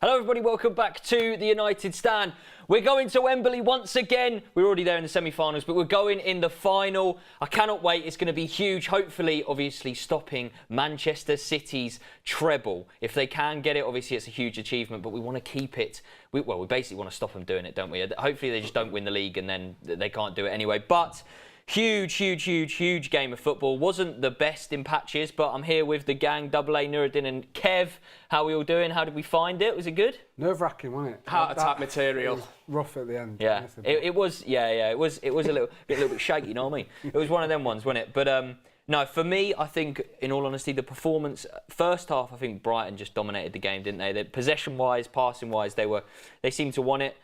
Hello everybody, welcome back to the United Stand. We're going to Wembley once again. We're already there in the semi-finals, but we're going in the final. I cannot wait. It's going to be huge. Hopefully, obviously, stopping Manchester City's treble. If they can get it, obviously, it's a huge achievement, but we want to keep it. We basically want to stop them doing it, don't we? Hopefully, they just don't win the league and then they can't do it anyway. But huge game of football. Wasn't the best in patches, but I'm here with the gang, Double A, Nuruddin and Kev. How are we all doing? How did we find it? Was it good? Nerve-wracking, wasn't it? Heart attack material. It was rough at the end. Yeah, it was a little bit shaky, you know what I mean? It was one of them ones, wasn't it? But no, for me, I think, in all honesty, the performance, first half, I think Brighton just dominated the game, didn't they? Possession-wise, passing-wise, they seemed to want it.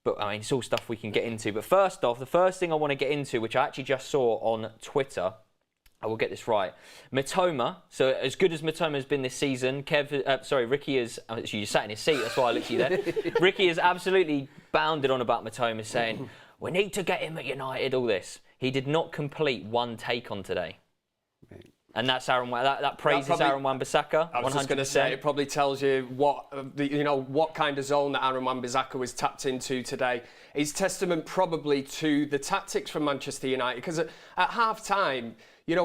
But I mean, it's all stuff we can get into. But first off, the first thing I want to get into, which I actually just saw on Twitter, I will get this right. Mitoma, so as good as Mitoma has been this season, Ricky is, actually you sat in his seat, that's why I looked at you there. Ricky has absolutely bounded on about Mitoma, saying, we need to get him at United, all this. He did not complete one take on today. And that's Aaron. That praises Aaron Wan-Bissaka. I was just going to say, it probably tells you what kind of zone that Aaron Wan-Bissaka was tapped into today. It's testament probably to the tactics from Manchester United, because at half time, they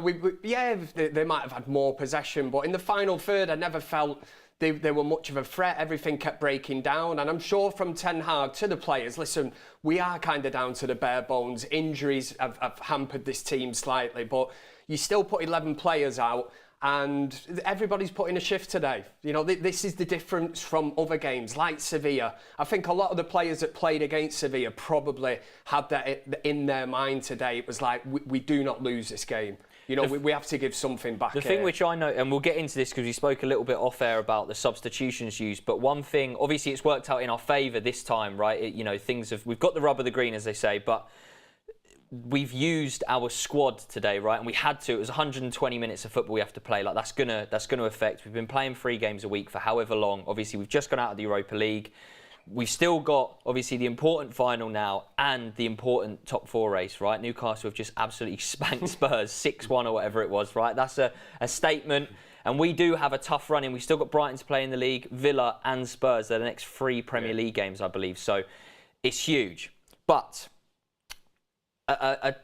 might have had more possession, but in the final third, I never felt they were much of a threat. Everything kept breaking down, and I'm sure from Ten Hag to the players, listen, we are kind of down to the bare bones. Injuries have hampered this team slightly, but you still put 11 players out and everybody's putting a shift today. This is the difference from other games like Sevilla. I think a lot of the players that played against Sevilla probably had that in their mind today. It was like, we do not lose this game. We have to give something back. The thing which I know, and we'll get into this because we spoke a little bit off air about the substitutions used, but one thing, obviously it's worked out in our favour this time, right? We've got the rub of the green, as they say, but we've used our squad today, right? And we had to. It was 120 minutes of football we have to play. Like that's gonna affect. We've been playing 3 games a week for however long. Obviously, we've just gone out of the Europa League. We've still got, obviously, the important final now and the important top 4 race, right? Newcastle have just absolutely spanked Spurs 6-1 or whatever it was, right? That's a statement. And we do have a tough run in. We've still got Brighton to play in the league, Villa and Spurs. They're the next 3 Premier League games, I believe. So it's huge. But a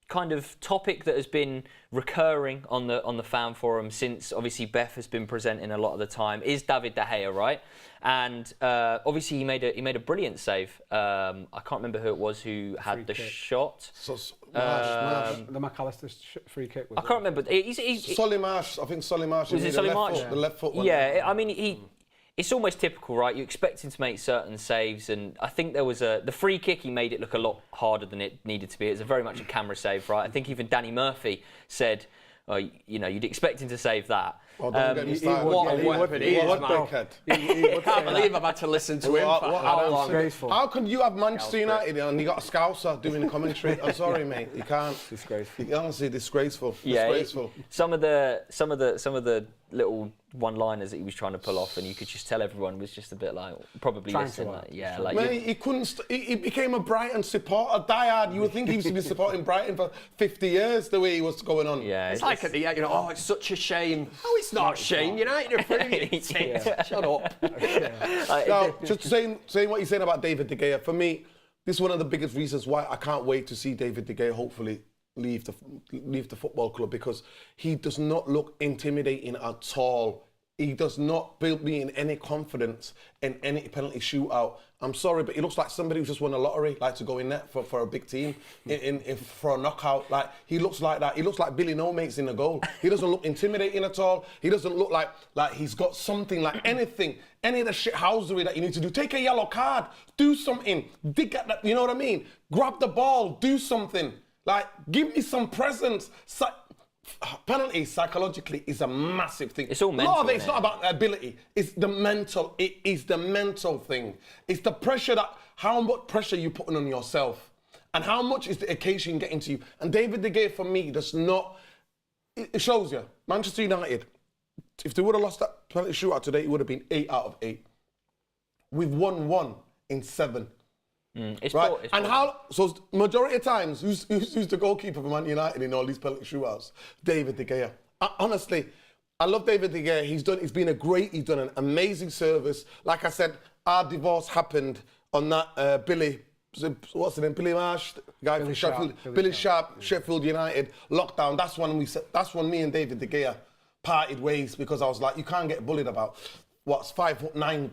kind of topic that has been recurring on the fan forum since obviously Beth has been presenting a lot of the time is David De Gea, right? And obviously he made a brilliant save. I can't remember who it was who had the shot. The McAllister free kick. I can't remember. Solly Marsh. I think Solly Marsh. Was it Solly Marsh? The left foot one. Yeah, I mean it's almost typical, right? You expect him to make certain saves, and I think there was the free kick. He made it look a lot harder than it needed to be. It was very much a camera save, right? I think even Danny Murphy said, you'd expect him to save that. Well, don't get me started. What a weapon he is, man. I can't believe I've had to listen to him for how long. How can you have Manchester United and you got a Scouser doing the commentary? I'm sorry, mate. You can't. Disgraceful. Honestly, disgraceful. Yeah, disgraceful. Some of the little one-liners that he was trying to pull off, and you could just tell everyone was just a bit like probably listening. Mate, he couldn't. He became a Brighton supporter, diehard. You would think he used to be supporting Brighton for 50 years, the way he was going on. Yeah, it's like at the end, it's such a shame. Oh, it's not a shame. United are free. Shut up. Now, just saying what you're saying about David De Gea. For me, this is one of the biggest reasons why I can't wait to see David De Gea hopefully leave the football club, because he does not look intimidating at all. He does not build me in any confidence in any penalty shootout. I'm sorry, but he looks like somebody who's just won a lottery, like to go in net for a big team, for a knockout. Like he looks like that. He looks like Billy No Mates in the goal. He doesn't look intimidating at all. He doesn't look like he's got something, like anything, any of the shithousery that you need to do. Take a yellow card, do something, dig at that. You know what I mean? Grab the ball, do something. Like give me some presence. Penalty psychologically is a massive thing. It's all mental. No, it's not about ability. It's the mental. It is the mental thing. It's the pressure how much pressure you putting on yourself, and how much is the occasion getting to you. And David De Gea for me does not. It shows you Manchester United. If they would have lost that penalty shootout today, it would have been 8 out of 8. We've won 1 in 7. Right? So majority of times, who's the goalkeeper for Man United in all these penalty shootouts? David De Gea. Honestly, I love David De Gea. He's done an amazing service. Like I said, our divorce happened on that Billy, what's the name? Billy Marsh, guy from Sheffield. Billy Sharp, Sheffield United lockdown. That's when me and David De Gea parted ways, because I was like, you can't get bullied about what's 5'9"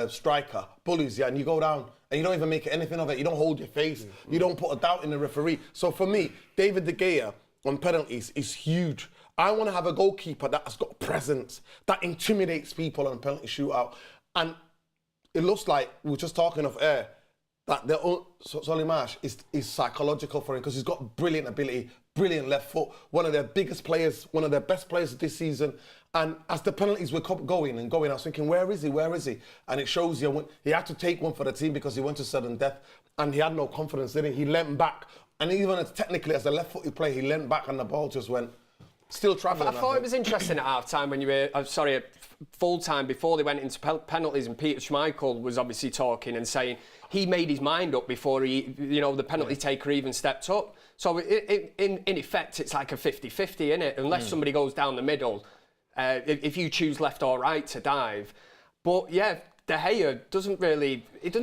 striker bullies you, and you go down and you don't even make anything of it. You don't hold your face. You don't put a doubt in the referee. So for me, David De Gea on penalties is huge. I want to have a goalkeeper that has got presence, that intimidates people on a penalty shootout. And it looks like, we were just talking off air, that Solly Marsh is psychological for him, because he's got brilliant ability, brilliant left foot, one of their biggest players, one of their best players this season. And as the penalties were going, I was thinking, where is he? And it shows you, when he had to take one for the team because he went to sudden death, and he had no confidence in it. He leant back, and even technically as a left-footed player, he leant back and the ball just went. Still travelling. I thought it was interesting at half-time when you were, at full-time, before they went into penalties, and Peter Schmeichel was obviously talking and saying he made his mind up before the penalty taker even stepped up. So in effect, it's like a 50-50, isn't it? Unless somebody goes down the middle, if you choose left or right to dive. But yeah, De Gea doesn't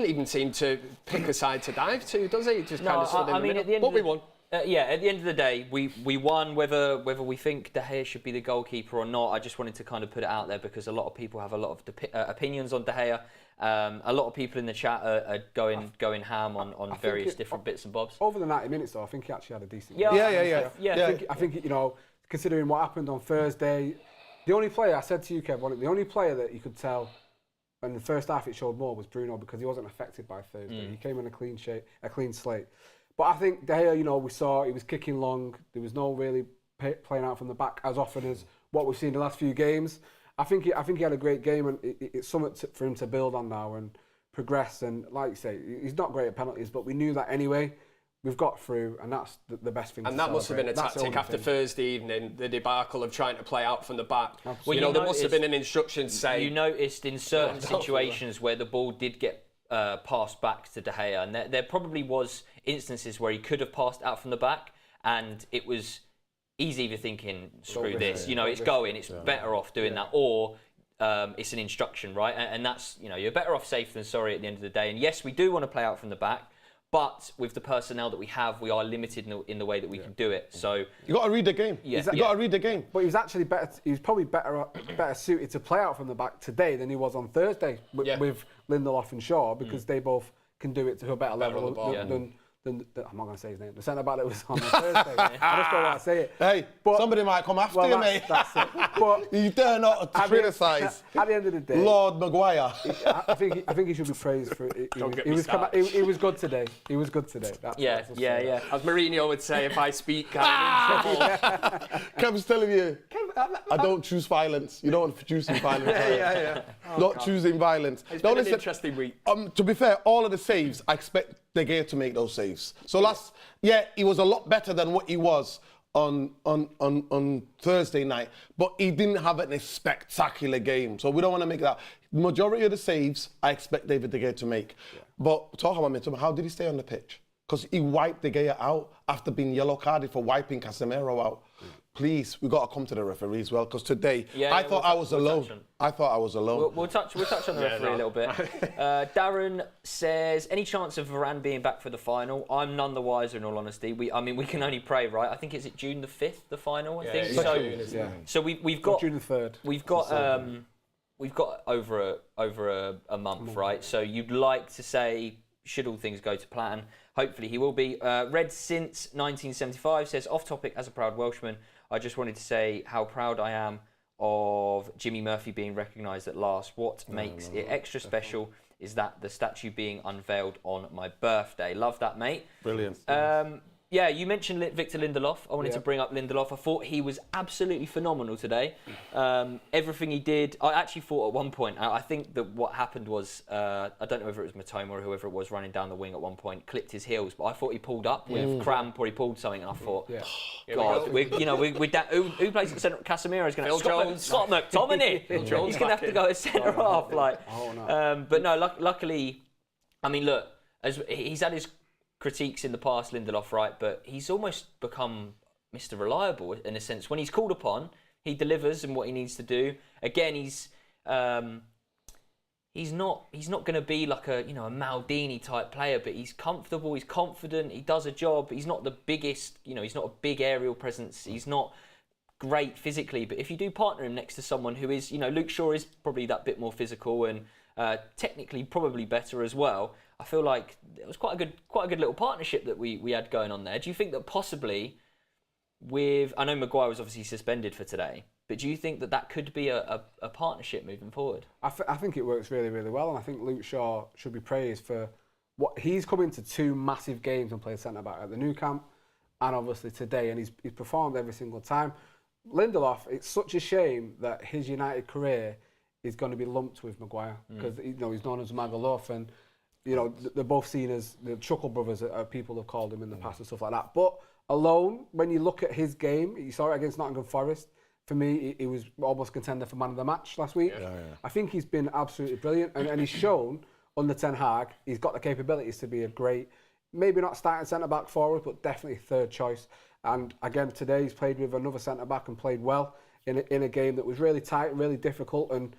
even seem to pick a side to dive to, does he? Just kind of stood in the middle. At the end but we won. At the end of the day, we won. Whether we think De Gea should be the goalkeeper or not, I just wanted to kind of put it out there, because a lot of people have a lot of opinions on De Gea. A lot of people in the chat are going ham on various different bits and bobs. Over the 90 minutes, though, I think he actually had a decent Yeah. I think considering what happened on Thursday, the only player, I said to you, Kev, the only player that you could tell in the first half it showed more was Bruno, because he wasn't affected by Thursday. He came in a clean slate. But I think De Gea, we saw he was kicking long. There was no really playing out from the back as often as what we've seen in the last few games. I think he had a great game, and it's something for him to build on now and progress. And like you say, he's not great at penalties, but we knew that anyway. We've got through, and that's the best thing. And that must have been a tactic after Thursday evening, the debacle of trying to play out from the back. Absolutely. Well, there must have been an instruction saying. You noticed in certain situations where the ball did get passed back to De Gea, and there probably was instances where he could have passed out from the back, and it was he's either thinking, screw this, it's going, it's better off doing that, or it's an instruction, right? And that's, you're better off safe than sorry at the end of the day. And yes, we do want to play out from the back, but with the personnel that we have, we are limited in the way that we can do it. So you got to read the game. You got to read the game. But he was actually better. He was probably better suited to play out from the back today than he was on Thursday with Lindelof and Shaw, because they both can do it to a better level than I'm not going to say his name. The centre back that was on Thursday. I just don't want to say it. Hey, somebody might come after you, mate. That's it. But you dare not to criticise. At the end of the day, Lord Maguire. I think he should be praised for it. He was good today. He was good today. Yeah. As Mourinho would say, if I speak, Kevin's telling you, I don't choose violence. You don't choose violence. Not choosing violence. It's been an interesting week. To be fair, all of the saves, I expect De Gea to make those saves. So he was a lot better than what he was on Thursday night, but he didn't have a spectacular game. So we don't want to make that. The majority of the saves, I expect David De Gea to make. Yeah. But talk about Mitchell, how did he stay on the pitch? Because he wiped De Gea out after being yellow carded for wiping Casemiro out. Please, we got to come to the referee as well, because today I thought I was alone. I thought I was alone. We'll touch on the referee a little bit. Darren says, any chance of Varane being back for the final? I'm none the wiser, in all honesty. We can only pray, right? I think it's June the 5th, the final. I think so. We've got June the 3rd. We've got over a month, right? So you'd like to say, should all things go to plan, hopefully he will be. Red since 1975 says, off topic, as a proud Welshman, I just wanted to say how proud I am of Jimmy Murphy being recognised at last. What makes it extra special is that the statue being unveiled on my birthday. Love that, mate. Brilliant. Yeah, you mentioned Victor Lindelof. I wanted to bring up Lindelof. I thought he was absolutely phenomenal today. Everything he did, I actually thought at one point, I think that what happened was, I don't know whether it was Matoma or whoever it was running down the wing at one point, clipped his heels, but I thought he pulled up with cramp or he pulled something, and I thought, God, who plays at centre? Casemiro's going to Scott McTominay. He's going to have to go at centre half. But no, luckily, I mean, look, as he's had his critiques in the past, Lindelof, right? But he's almost become Mr. Reliable in a sense. When he's called upon, he delivers in what he needs to do. Again, he's not going to be like a a Maldini type player, but he's comfortable, he's confident, he does a job. He's not the biggest, he's not a big aerial presence. He's not great physically, but if you do partner him next to someone who is, Luke Shaw is probably that bit more physical and technically probably better as well. I feel like it was quite a good little partnership that we had going on there. Do you think that possibly I know Maguire was obviously suspended for today, but do you think that could be a partnership moving forward? I think it works really, really well, and I think Luke Shaw should be praised for what he's come into 2 massive games and played centre-back at the Nou Camp and obviously today, and he's performed every single time. Lindelof, it's such a shame that his United career is going to be lumped with Maguire because he's known as Magaluf, and they're both seen as the Chuckle Brothers, people have called him in the past and stuff like that. But alone, when you look at his game, you saw it against Nottingham Forest. For me, he was almost contender for man of the match last week. Yeah. I think he's been absolutely brilliant, and he's shown under Ten Hag he's got the capabilities to be a great, maybe not starting centre back forward, but definitely third choice. And again, today he's played with another centre back and played well in a game that was really tight and really difficult. And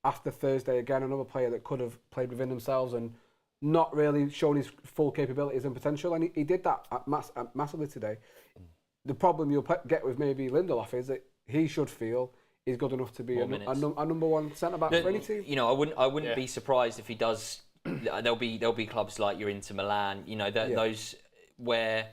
after Thursday, again, another player that could have played within themselves and not really shown his full capabilities and potential, and he did that massively today. The problem you'll get with maybe Lindelof is that he should feel he's good enough to be a number one centre back for any team. I wouldn't be surprised if he does. There'll be clubs like your Inter Milan. Those where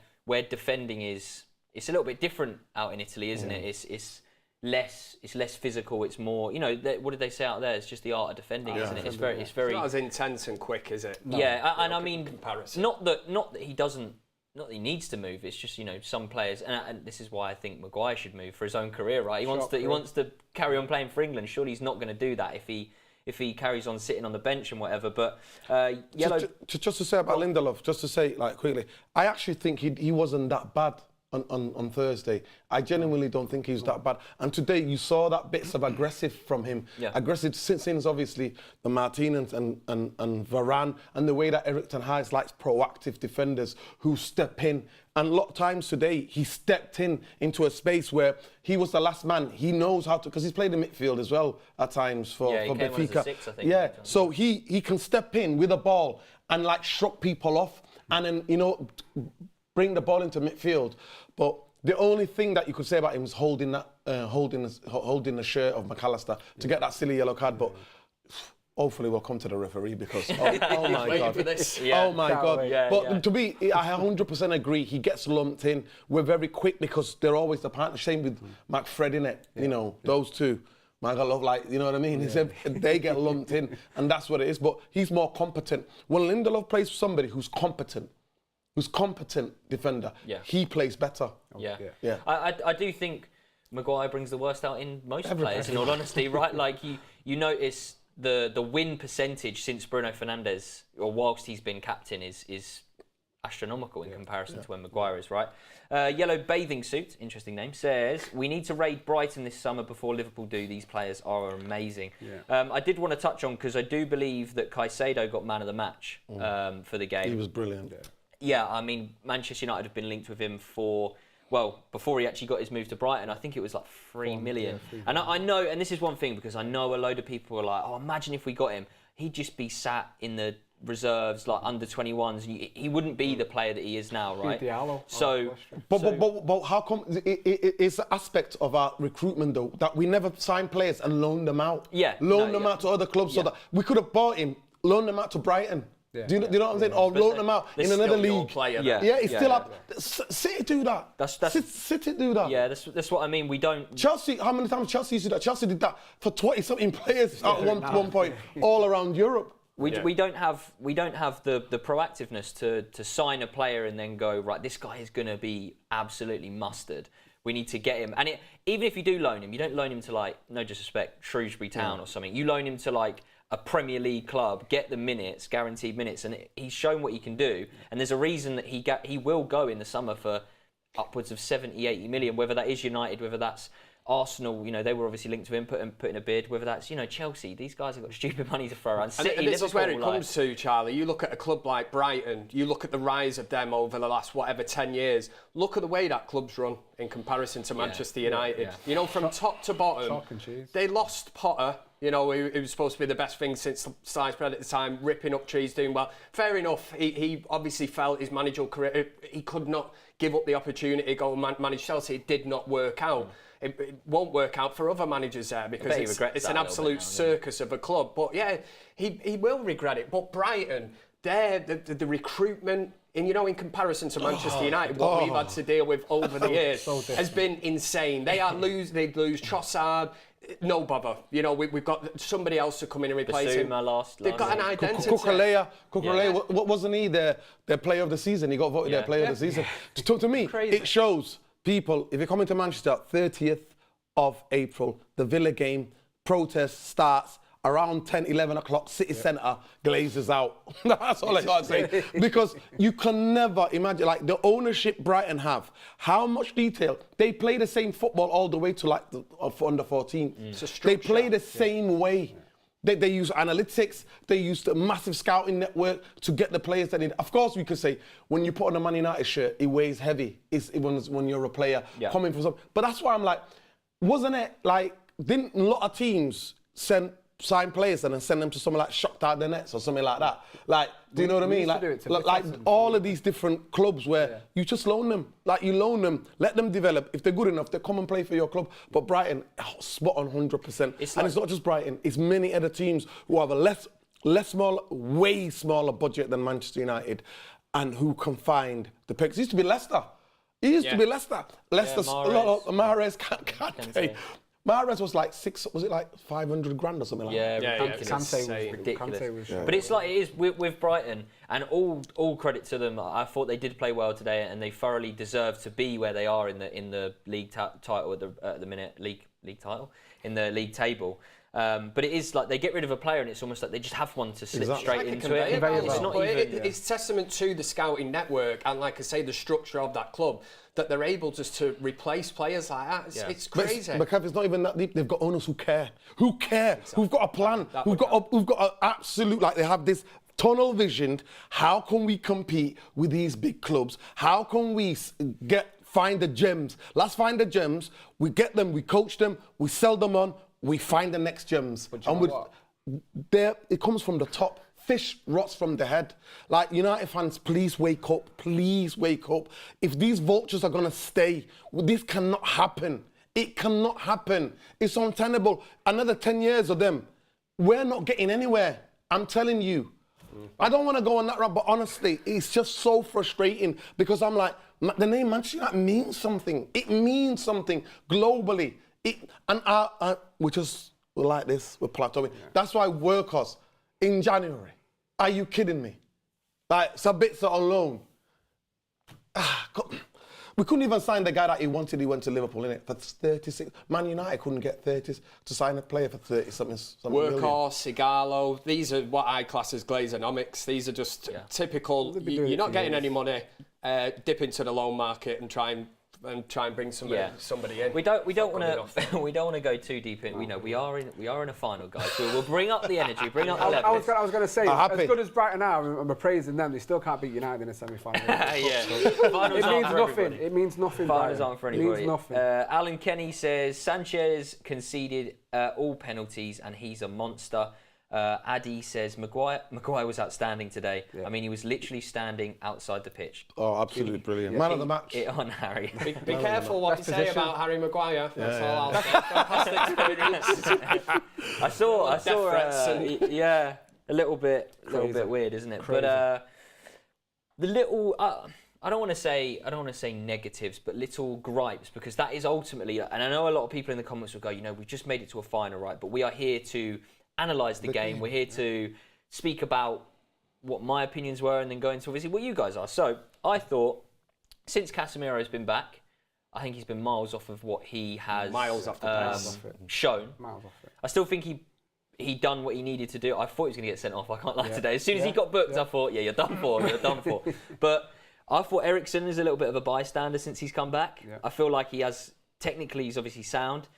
defending it's a little bit different out in Italy, isn't it? It's less physical. It's more, what did they say out there? It's just the art of defending, isn't it? It's very not as intense and quick, is it? No. Yeah, and I mean, comparison. Not that he doesn't. Not that he needs to move. It's just some players, and this is why I think Maguire should move for his own career. Right? He wants to carry on playing for England. Surely he's not going to do that if he carries on sitting on the bench and whatever. But just to say about Lindelof, just to say quickly, I actually think he wasn't that bad on Thursday. I genuinely don't think he was that bad. And today you saw that bits of aggressive from him. Yeah. Aggressive since obviously the Martinez and Varane, and the way that Erik ten Hag likes proactive defenders who step in. And a lot of times today he stepped into a space where he was the last man. He knows how to, because he's played in midfield as well at times for Benfica. 6, I think. Yeah, so he can step in with a ball and shrug people off, and then bring the ball into midfield. But the only thing that you could say about him was holding the shirt of McAllister to get that silly yellow card. But hopefully we'll come to the referee because oh my god, for this. Yeah. Oh my god. But to be, I 100% agree. He gets lumped in. We're very quick because they're always the partner. Same with McFred, innit? Those two. Magalov, you know what I mean? Yeah. They get lumped in, and that's what it is. But he's more competent. When Lindelof plays for somebody who's competent defender, he plays better. Yeah. I do think Maguire brings the worst out in most players, in all honesty, right? You notice the win percentage since Bruno Fernandes, or whilst he's been captain, is astronomical in comparison to when Maguire is, right? Yellow Bathing Suit, interesting name, says, we need to raid Brighton this summer before Liverpool do. These players are amazing. Yeah. I did want to touch on, because I do believe that Caicedo got man of the match for the game. He was brilliant. Yeah, I mean, Manchester United have been linked with him before he actually got his move to Brighton, I think it was 3 million. Yeah, and I know, and this is one thing, because I know a load of people are like, oh, imagine if we got him. He'd just be sat in the reserves, under 21s. And he wouldn't be the player that he is now, right? But how come it's an aspect of our recruitment, though, that we never sign players and loan them out? Yeah. Loan them out to other clubs so that we could have bought him, loaned them out to Brighton. Yeah. Do you know what I'm saying? Or loan them out in another league. He's still up. City do that. City do that. Yeah, that's what I mean. We don't. Chelsea, how many times Chelsea used to do that? Chelsea did that for 20-something players at one point, all around Europe. We don't have the proactiveness to sign a player and then go, right, this guy is going to be absolutely mustard. We need to get him. And even if you do loan him, you don't loan him to, no disrespect, Shrewsbury Town or something. You loan him to a Premier League club, get the minutes, guaranteed minutes, and he's shown what he can do. And there's a reason that he will go in the summer for upwards of 70, 80 million, whether that is United, whether that's Arsenal, you know, they were obviously linked to him, putting a bid. Whether that's, you know, Chelsea, these guys have got stupid money to throw around. City, and this Liverpool, is where it comes to, Charlie. You look at a club like Brighton, you look at the rise of them over the last, 10 years. Look at the way that club's run in comparison to Manchester United. Yeah. You know, from top to bottom, they lost Potter, you know, who was supposed to be the best thing since sliced bread at the time, ripping up trees, doing well. Fair enough, he obviously felt his managerial career, he could not give up the opportunity to go and manage Chelsea. It did not work out. It won't work out for other managers there because it's an absolute circus of a club. But yeah, he will regret it. But Brighton, the recruitment, and you know, in comparison to Manchester United, what we've had to deal with over the years has been insane. They lose Trossard. No bother. You know, we've got somebody else to come in and replace him. They've got an identity. Kukurea, wasn't he their player of the season? He got voted their player of the season. To me, it shows people, if you're coming to Manchester, 30th of April, the Villa game, protest starts around 10, 11 o'clock, City Centre, Glazers out. That's all I got to say. Because you can never imagine, like, the ownership Brighton have, how much detail. They play the same football all the way to, like, for under 14. They play the same way. They use analytics, they use the massive scouting network to get the players that need. Of course, we could say, when you put on a Man United shirt, it weighs heavy. It's when you're a player coming from something. But that's why I'm like, wasn't it like, didn't a lot of teams sign players and then send them to somewhere like Shakhtar Donetsk or something like that? Like, do you know what I mean? Like all of these different clubs where you just loan them. Like, you loan them, let them develop. If they're good enough, they come and play for your club. But Brighton, spot on 100%. And it's not just Brighton, it's many other teams who have a way smaller budget than Manchester United and who can find the picks. It used to be Leicester. Leicester, Mahrez can't pay. Mahrez was like 500 grand or something like that. Kante was ridiculous. But it's like it is with Brighton, and all credit to them. I thought they did play well today, and they thoroughly deserve to be where they are in the league title at the minute, league title in the league table. But it is like they get rid of a player and it's almost like they just have one to slip straight into it. It's testament to the scouting network and, like I say, the structure of that club that they're able just to replace players like that. It's crazy. But Kev, it's not even that deep. They've got owners who care, who've got a plan, who've got an absolute, like, they have this tunnel visioned. How can we compete with these big clubs? How can we find the gems? Let's find the gems. We get them, we coach them, we sell them on. We find the next gems. It comes from the top. Fish rots from the head. Like, United fans, please wake up. Please wake up. If these vultures are going to stay, this cannot happen. It cannot happen. It's untenable. Another 10 years of them. We're not getting anywhere. I'm telling you. I don't want to go on that route, but honestly, it's just so frustrating because I'm like, the name Manchester United means something. It means something globally. We're like this, we're plateauing. That's why workers in January. Are you kidding me? Like, Sabitzer on loan. We couldn't even sign the guy that he wanted. He went to Liverpool, innit? For 36. Man United couldn't get 30 to sign a player for 30 something. Workhorse, Igalo. These are what I class as Glazeronomics. These are just typical. You're not getting any money. Dip into the loan market and try and bring somebody in. We don't want to go too deep in. We are in a final, guys. We'll bring up the energy, bring up the level. I was going to say, as good as Brighton are, and we're praising them, they still can't beat United in a semi-final. Finals it means nothing. It means nothing. Finals aren't for anybody. It means nothing. Alan Kenny says Sanchez conceded all penalties and he's a monster. Addy says Maguire was outstanding today. I mean, he was literally standing outside the pitch. Oh, absolutely brilliant. Man of the match. It on Harry. Be careful what you say about Harry Maguire. That's all I'll say. Past experience. I saw a little bit weird, isn't it? Crazy. But the little I don't want to say negatives, but little gripes, because that is ultimately, and I know a lot of people in the comments will go, we've just made it to a final, right? But we are here to analyse the game. We're here to speak about what my opinions were and then go into obviously what you guys are. So I thought, since Casemiro's been back, I think he's been miles off of what he has shown. Miles off it. I still think he done what he needed to do. I thought he was going to get sent off, I can't lie today. As soon as he got booked, I thought, you're done for, But I thought Eriksen is a little bit of a bystander since he's come back. I feel like he's obviously sound.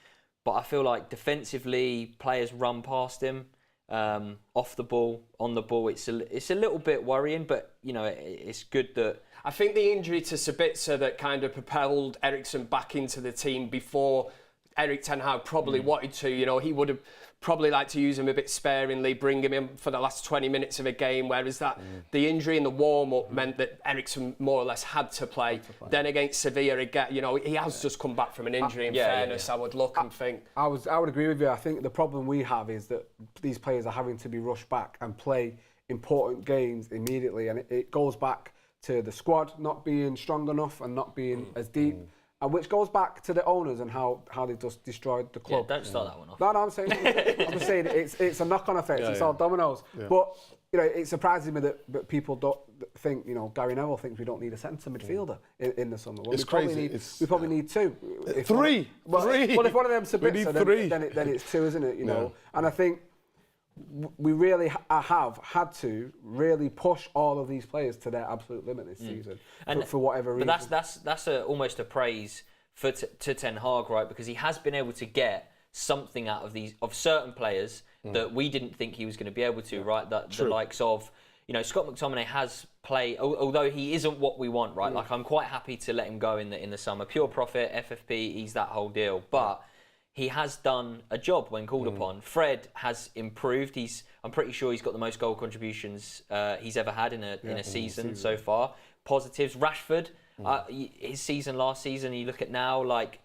but I feel like defensively, players run past him. Off the ball, on the ball, it's a little bit worrying, but you know it's good that. I think the injury to Sabitzer that kind of propelled Eriksen back into the team before Erik ten Hag probably wanted to. You know, he would have probably liked to use him a bit sparingly, bring him in for the last 20 minutes of a game, whereas the injury in the warm-up meant that Eriksen more or less had to play. Then against Sevilla, again, you know, he has just come back from an injury, in fairness, I would look and think. I would agree with you. I think the problem we have is that these players are having to be rushed back and play important games immediately, and it goes back to the squad not being strong enough and not being as deep. Which goes back to the owners and how they just destroyed the club. Yeah, don't start that one off. No, I'm just saying it's a knock-on effect. It's all dominoes. Yeah. But you know, it surprises me that people don't think, you know, Gary Neville thinks we don't need a centre midfielder in the summer. Well, it's crazy. We probably need two. Three. Well, if one of them submits, then it's two, isn't it? You know, and I think we really have had to really push all of these players to their absolute limit this season, and for whatever reason. But that's almost a praise to Ten Hag, right? Because he has been able to get something out of certain players that we didn't think he was going to be able to, right? The likes of, you know, Scott McTominay has played, although he isn't what we want, right? Like, I'm quite happy to let him go in the summer. Pure profit, FFP, he's that whole deal, but he has done a job when called upon. Fred has improved. I'm pretty sure he's got the most goal contributions he's ever had in a season so far. Positives. Rashford, his season last season, you look at now, like,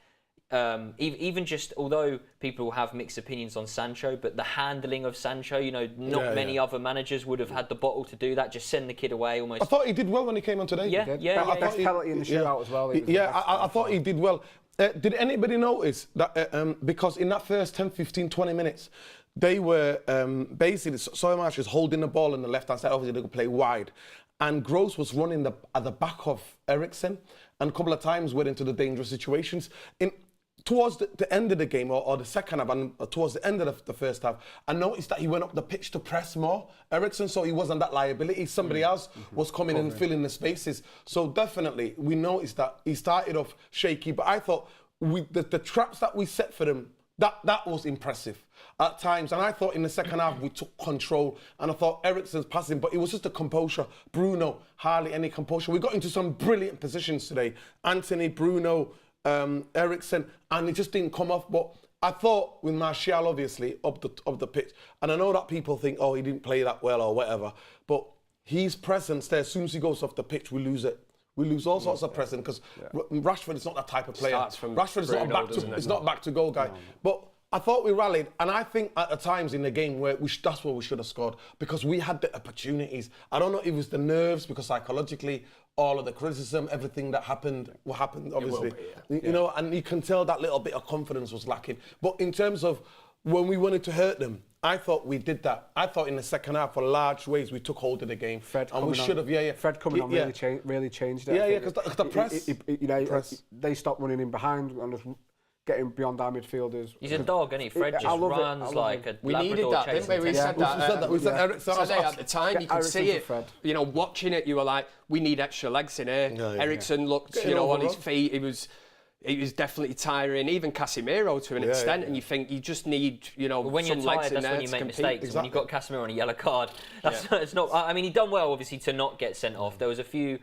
even just, although people have mixed opinions on Sancho, but the handling of Sancho, you know, not many other managers would have had the bottle to do that. Just send the kid away almost. I thought he did well when he came on today. Best penalty in the shootout as well. I thought he did well. Did anybody notice that, because in that first 10, 15, 20 minutes, they were basically, Soymash is holding the ball on the left-hand side, obviously they could play wide, and Gross was running at the back of Eriksen, and a couple of times went into the dangerous situations. Towards the end of the game, or the second half, and towards the end of the first half, I noticed that he went up the pitch to press more, Eriksen, so he wasn't that liability. Somebody else was coming and filling the spaces. So definitely, we noticed that he started off shaky, but I thought the traps that we set for him, that was impressive at times. And I thought in the second half, we took control, and I thought Eriksen's passing, but it was just a composure. Bruno, hardly any composure. We got into some brilliant positions today. Anthony, Bruno, Eriksen, and it just didn't come off. But I thought with Martial, obviously, up the pitch, and I know that people think, oh, he didn't play that well or whatever, but his presence there, as soon as he goes off the pitch, we lose it. We lose all sorts of presence, because Rashford is not that type of player. Rashford is not back to goal guy. But I thought we rallied, and I think at the times in the game where that's where we should have scored, because we had the opportunities. I don't know if it was the nerves, because psychologically, all of the criticism, everything that happened, obviously. You know, and you can tell that little bit of confidence was lacking. But in terms of when we wanted to hurt them, I thought we did that. I thought in the second half, for large ways, we took hold of the game. Fred and we should have, Fred coming on really changed it. Yeah, because the press. They stopped running in behind and just getting beyond our midfielders. He's a dog, isn't he? Fred just runs like a we Labrador. Needed that, didn't we? We said that. We said Eriksen at the time, you could see it. You know, watching it, you were like, we need extra legs in here. Eriksen looked, you know, on his feet. It was definitely tiring. Even Casemiro to an extent, and you think you just need, you know, when some you're tired, legs in that's there when you make compete. mistakes. When you've got Casemiro on a yellow card, it's not. I mean, he done well, obviously, to not get sent off. There was a few.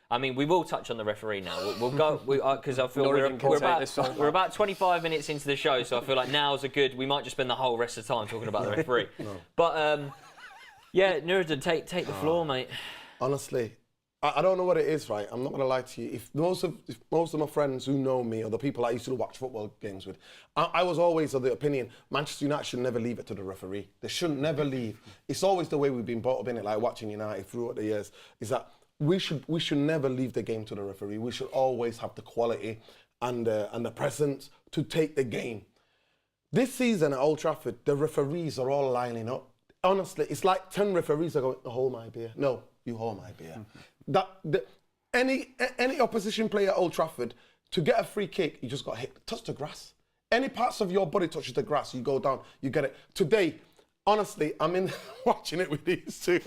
I mean, we will touch on the referee now. We'll go because I feel we're about 25 minutes into the show, so I feel like now's a good. We might just spend the whole rest of the time talking about the referee. But yeah, Nuruddin, take the floor, mate. Honestly, I don't know what it is, right? I'm not going to lie to you. If most of my friends who know me, or the people I used to watch football games with, I was always of the opinion Manchester United should never leave it to the referee. They shouldn't never leave. It's always the way we've been brought up in it, like watching United throughout the years, is that we should never leave the game to the referee. We should always have the quality and the presence to take the game. This season at Old Trafford, the referees are all lining up. Honestly, it's like 10 referees are going, hold my beer. No, you hold my beer. Any opposition player at Old Trafford, to get a free kick, you just got hit. Touch the grass. Any parts of your body touches the grass, you go down, you get it. Today, honestly, I'm in watching it with these two.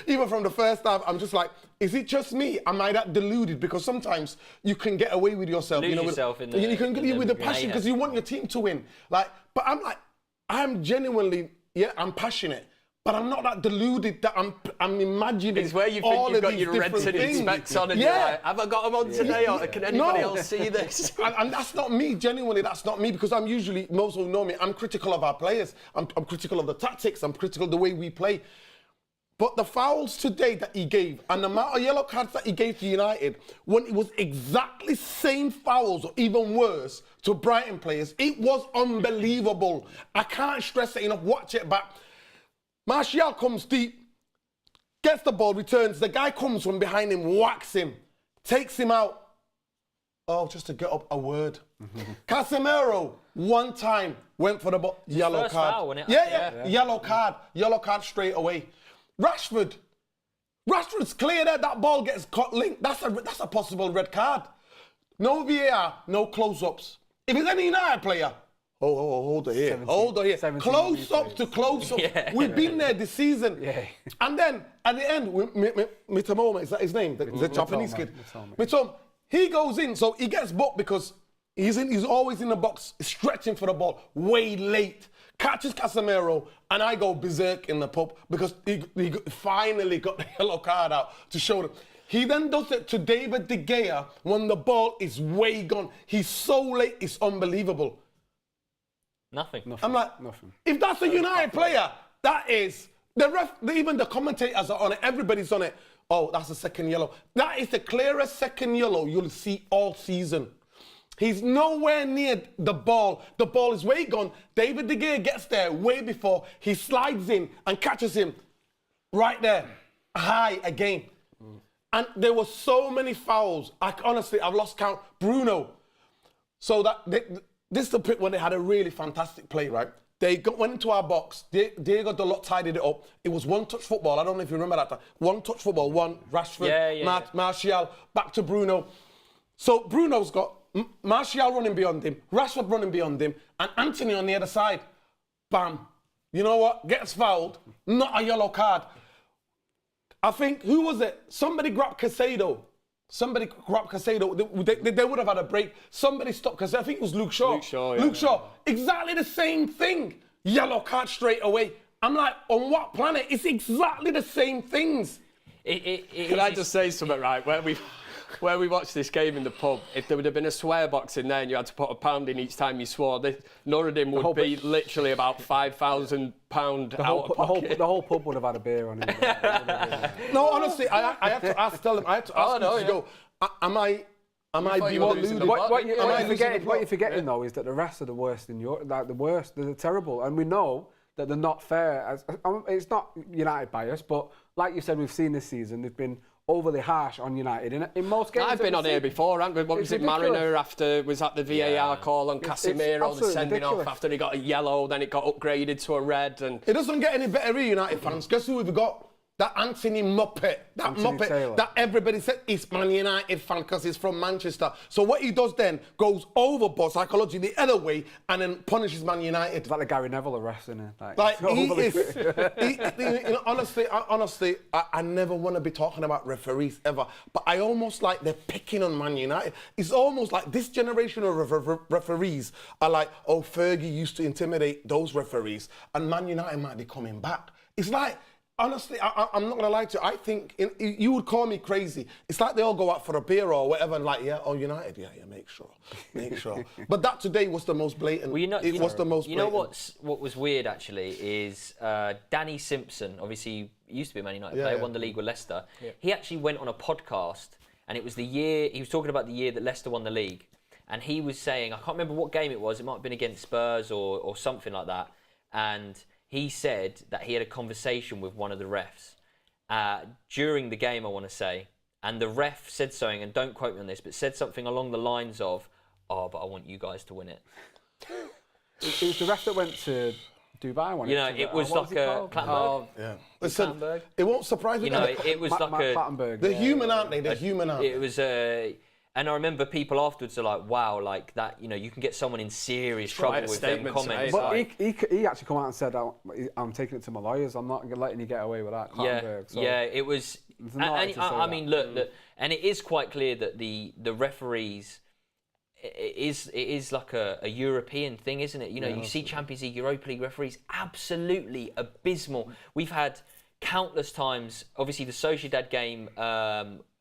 Even from the first half, I'm just like, is it just me? Am I that deluded? Because sometimes you can get away with yourself. Lose you know, yourself with, in the, you can in with the passion because you want your team to win. Like, but I'm like, I'm genuinely, I'm passionate. But I'm not that deluded that I'm imagining. It's where you think all you've of got these your different Renton things. specs on and you're like, have I got them on today or can anybody else see this? And that's not me, genuinely, that's not me, because I'm usually, most who know me, I'm critical of our players. I'm critical of the tactics, I'm critical of the way we play. But the fouls today that he gave and the amount of yellow cards that he gave to United, when it was exactly same fouls or even worse to Brighton players, it was unbelievable. I can't stress it enough, watch it back. Martial comes deep, gets the ball, returns. The guy comes from behind him, whacks him, takes him out. Oh, just to get up a word. Casemiro, one time, went for the ball. Yellow first card. foul, wasn't it? Yeah. Yellow card. Yellow card straight away. Rashford's clear there. That ball gets cut linked. That's a possible red card. No VAR, no close-ups. If it's any United player, hold it here. Hold it here. Close-ups to close-ups. Yeah. We've been there this season. Yeah. And then, at the end, Mitoma, is that his name? The Japanese kid. Mitoma. He goes in, so he gets booked because he's always in the box, stretching for the ball, way late. Catches Casemiro, and I go berserk in the pub because he finally got the yellow card out to show them. He then does it to David De Gea when the ball is way gone. He's so late, it's unbelievable. Nothing. I'm like, Nothing. If that's a United player, that is, the ref, even the commentators are on it, everybody's on it. Oh, that's a second yellow. That is the clearest second yellow you'll see all season. He's nowhere near the ball. The ball is way gone. David De Gea gets there way before. He slides in and catches him right there, high again. And there were so many fouls. Honestly, I've lost count. Bruno. So this is the bit when they had a really fantastic play, right? They went into our box. Diego Dalot tidied it up. It was one-touch football. I don't know if you remember that. One-touch football. Rashford, Martial, back to Bruno. So Bruno's got Martial running beyond him, Rashford running beyond him, and Anthony on the other side. Bam. You know what? Gets fouled. Not a yellow card. I think, who was it? Somebody grabbed Casado. They would have had a break. Somebody stopped Casado. I think it was Luke Shaw. Luke Shaw. Exactly the same thing. Yellow card straight away. I'm like, on what planet? It's exactly the same things. Can I just say something, right? Where we watched this game in the pub, if there would have been a swear box in there and you had to put £1 in each time you swore, Nuruddin would be literally about £5,000 out of pocket. The whole pub would have had a beer on it. No, honestly, I had to ask, tell him, I had to ask him to go, am I being deluded? What you're forgetting though is that the rest are the worst in Europe, like the worst, they're terrible. And we know that they're not fair. It's not United bias, but like you said, we've seen this season, they've been overly harsh on United in most games. I've been on here before, haven't we? What was it, Mariner after, was that the VAR call on Casemiro, the sending off after he got a yellow, then it got upgraded to a red. And it doesn't get any better, United fans. Guess who we've got? That Anthony Muppet. That everybody said is Man United fan because he's from Manchester. So what he does then goes overboard psychologically the other way and then punishes Man United. It's like the Gary Neville arrest, isn't it? Like he is. Honestly, I never want to be talking about referees ever, but I almost like they're picking on Man United. It's almost like this generation of referees are like, oh, Fergie used to intimidate those referees, and Man United might be coming back. It's like. Honestly, I'm not going to lie to you. I think you would call me crazy. It's like they all go out for a beer or whatever and like, United, make sure. But that today was the most blatant. You know what was weird actually is Danny Simpson, obviously used to be a Man United player, won the league with Leicester. Yeah. He actually went on a podcast and it was the year, he was talking about the year that Leicester won the league. And he was saying, I can't remember what game it was, it might have been against Spurs or something like that. And he said that he had a conversation with one of the refs during the game, I want to say. And the ref said something, and don't quote me on this, but said something along the lines of, but I want you guys to win it. It was the ref that went to Dubai. It was like a Clattenburg. Listen, it won't surprise me. It was like Clattenburg. They're human, aren't they? They're human, aren't they? It was And I remember people afterwards are like, wow, like that, you know, you can get someone in serious trouble with them comments. But he actually come out and said, I'm taking it to my lawyers. I'm not letting you get away with that. Yeah, it was. I mean, look, and it is quite clear that the referees, it is like a European thing, isn't it? You know, you see Champions League, Europa League referees, absolutely abysmal. We've had countless times, obviously the Sociedad game,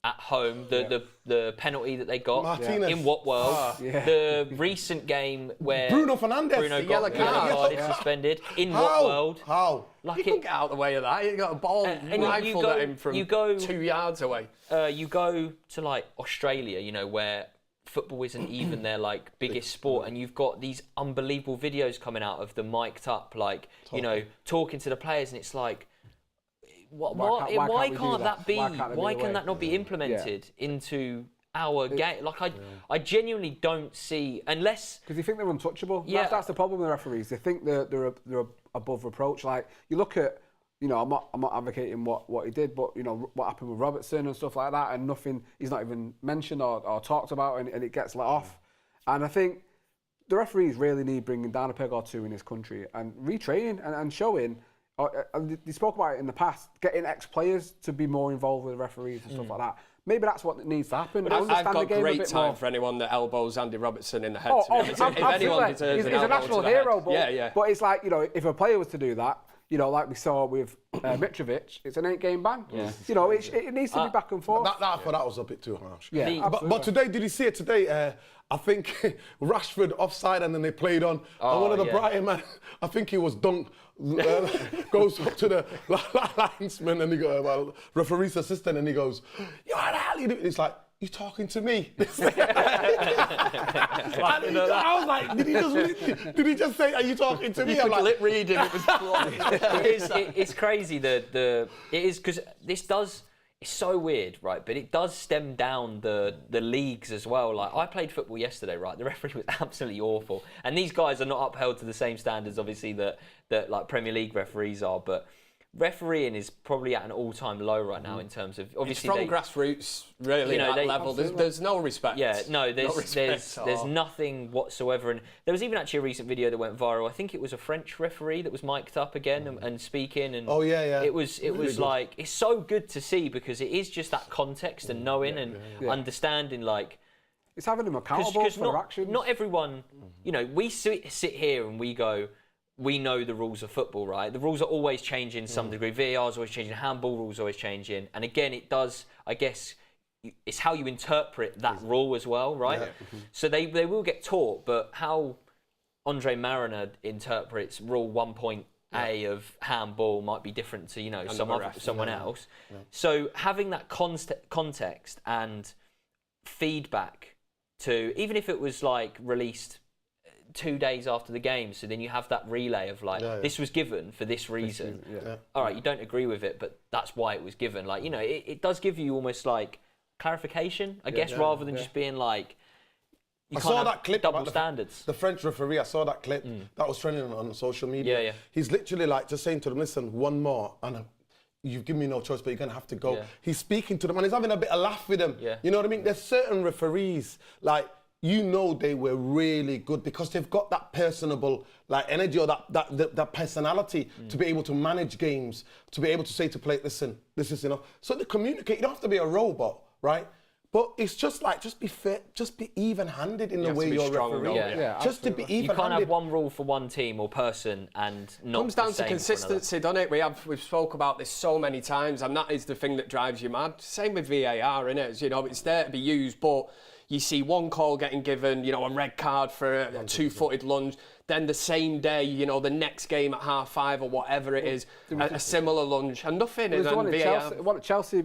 at home, the penalty that they got Martinez. in what world? The recent game where Bruno Fernandes, got yellow card suspended in what world? How? Like you couldn't get out of the way of that. You got a ball rifled at him from 2 yards away. You go to like Australia, you know, where football isn't even their like biggest sport, and you've got these unbelievable videos coming out of them mic'd up, like you know, talking to the players, and it's like. Why can't that not be implemented into our game? Like I genuinely don't see, unless because they think they're untouchable. Yeah, that's the problem with the referees. They think they're above reproach. Like you look at, you know, I'm not advocating what he did, but you know what happened with Robertson and stuff like that, and nothing. He's not even mentioned or talked about, and it gets let off. And I think the referees really need bringing down a peg or two in this country and retraining and showing. They spoke about it in the past, getting ex-players to be more involved with the referees and stuff like that. Maybe that's what needs to happen. I've got great time for anyone that elbows Andy Robertson in the head. If anyone deserves he's a national hero, but it's like, you know, if a player was to do that, you know, like we saw with Mitrovic, it's an 8-game ban. You know, it needs to be back and forth. That was a bit too harsh. Yeah, but today, did you see it today? I think Rashford offside, and then they played on. And one of the Brighton man, I think he was dunked, goes up to the linesman and he goes, referee's assistant, and he goes, "You what the hell you do?" It's like, "You talking to me?" I was like, did he just say, "Are you talking to me?" I'm like, lip reading. It was it's crazy it is because this does. It's so weird, right? But it does stem down the leagues as well. Like I played football yesterday, right? The referee was absolutely awful, and these guys are not upheld to the same standards, obviously, that like Premier League referees are. But refereeing is probably at an all-time low right now in terms of obviously it's from grassroots, really. You know, at that level, there's no respect. Yeah, no, there's nothing whatsoever. And there was even actually a recent video that went viral. I think it was a French referee that was mic'd up again and speaking. And it was like it's so good to see because it is just that context and knowing and understanding like. It's having them accountable for their actions. Not everyone, you know, we sit here and we go. We know the rules of football, right? The rules are always changing to some degree. VAR is always changing. Handball rules are always changing. And again, it does, I guess, it's how you interpret that rule as well, right? Yeah. So they will get taught, but how Andre Mariner interprets rule 1.A of handball might be different to, you know, someone else. Yeah. So having that context and feedback to, even if it was like released 2 days after the game, so then you have that relay of like this was given for this reason. All right, you don't agree with it, but that's why it was given. Like, you know, it does give you almost like clarification, I guess, rather than just being like you saw that clip double about standards. The French referee, I saw that clip that was trending on social media. He's literally like just saying to them, "Listen, one more and you've given me no choice, but you're gonna have to go." He's speaking to them and he's having a bit of laugh with them. You know what I mean? There's certain referees like. You know they were really good because they've got that personable like energy or that personality to be able to manage games, to be able to say to play, "Listen, this is enough." So they communicate. You don't have to be a robot, right? But it's just like, just be fair, just be even-handed in the way you're refereeing. Just to be even-handed. You can't have one rule for one team or person and not comes down to consistency, doesn't it? We've spoke about this so many times, and that is the thing that drives you mad. Same with VAR, innit? You know, it's there to be used, but you see one call getting given, you know, a red card for a two-footed lunge. Then the same day, you know, the next game at 5:30 or whatever it is, a similar lunge and nothing. There was one at Chelsea.